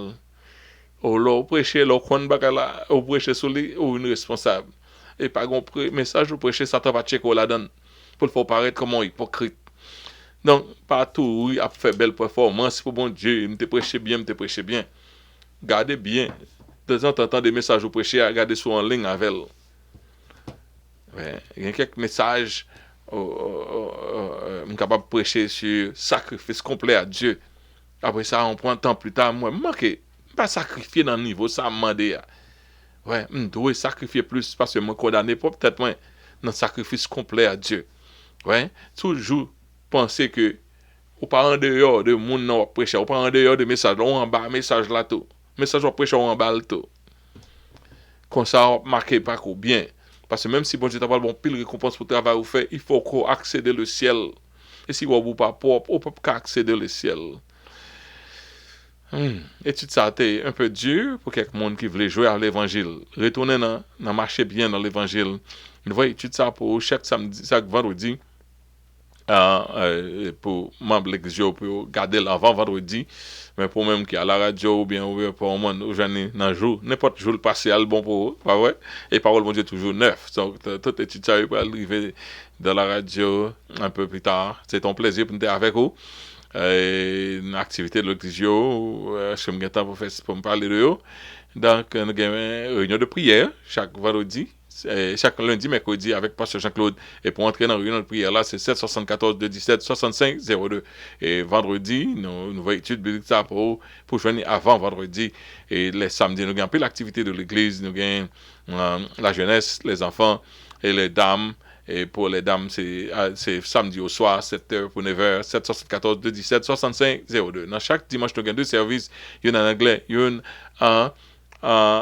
Speaker 1: Ou là, prêcher, là, qu'on bagala, ou prêcher sur lui, ou une responsable. Et pas un message, ou prêcher, ça va checker la donne. Pour le faire paraître comme un hypocrite. Donc, partout où il a fait belle performance, pour bon Dieu, il me prêché bien. Gardez bien. De temps en temps, des messages vous prêchez, regardez sur en ligne avec elle. Ouais, il y a quelques messages, je suis capable de prêcher sur sacrifice complet à Dieu. Après ça, on prend un temps plus tard, moi, je pas sacrifier dans le niveau, ça m'a demandé. Ouais, je dois sacrifier plus parce que je suis condamné, peut-être moins, dans le sacrifice complet à Dieu. Ouais, toujours penser que ou pas en dehors de monde non prêcher, ou pas en dehors de message, on en bas message là tout. Message on prêcher on en bas tout. Comme ça on marqué pas qu'on bien parce que même si bon Dieu t'a pas bon pile récompense pour le travail ou fait, il faut qu'on accéder le ciel. Et si vous pas propre, on peut pas accéder le ciel. Étude ça était un peu dur pour quelqu'un qui voulait jouer à l'évangile. Retourner dans marcher bien dans l'évangile. Une fois étude ça pour chaque samedi, chaque vendredi. Pour membres de l'église pour garder l'avant vendredi mais pour même qui à la radio ou bien pour moi aujourd'hui dans jour n'importe jour passé à bon pour pas vrai et parole mon Dieu toujours neuf donc tout étude ça peut arriver dans la radio un peu plus tard c'est ton plaisir pour être avec vous une activité de l'église je me temps pour me parler de eux donc nous avons une réunion de prière chaque vendredi chaque lundi, mercredi avec Pasteur Jean-Claude. Et pour entrer dans la réunion de prière là, c'est 774 217 65 02. Et vendredi, nous avons étude biblique ça pour joindre avant vendredi. Et les samedis, nous avons un peu l'activité de l'église, nous avons la jeunesse, les enfants et les dames. Et pour les dames, c'est samedi au soir, 7h pour 9h, 774 217 65 02. Dans chaque dimanche, nous avons deux services. Il y en a en anglais, il y en a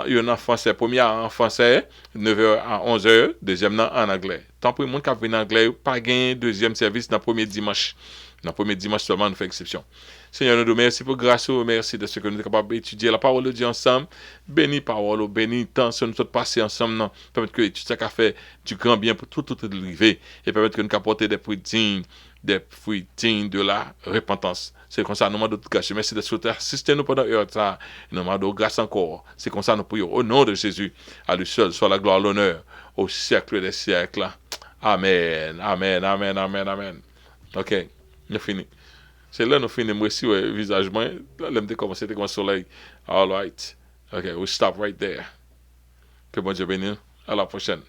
Speaker 1: il y en a en français, premier en français, 9h à 11h, deuxième en anglais. Tant pour le monde qui a venu en anglais, pas gagné deuxième service dans le premier dimanche. Dans le premier dimanche seulement, nous faisons exception. Seigneur, nous merci pour grâce, merci de ce que nous sommes capables d'étudier la parole de Dieu ensemble. Bénis parole, bénis temps sur nous passer ensemble, non. Permettre que tout ça qu'a fait du grand bien pour tout arriver et permettre que nous apporter des fruits dignes de la repentance. C'est comme ça, nous demandons de grâce. Merci de assister nous pendant une heure. Nous demandons grâce encore. C'est comme ça, nous prions au nom de Jésus. À lui seul soit la gloire, l'honneur, au siècle des siècles. Amen. Amen. Amen. Amen. Amen. Ok, nous finissons. C'est là nous finissons. Moi aussi, ouais, visage moi. Là, nous commencé comme un soleil. All right. Ok, we stop right there. Que bon Dieu bénisse. À la prochaine.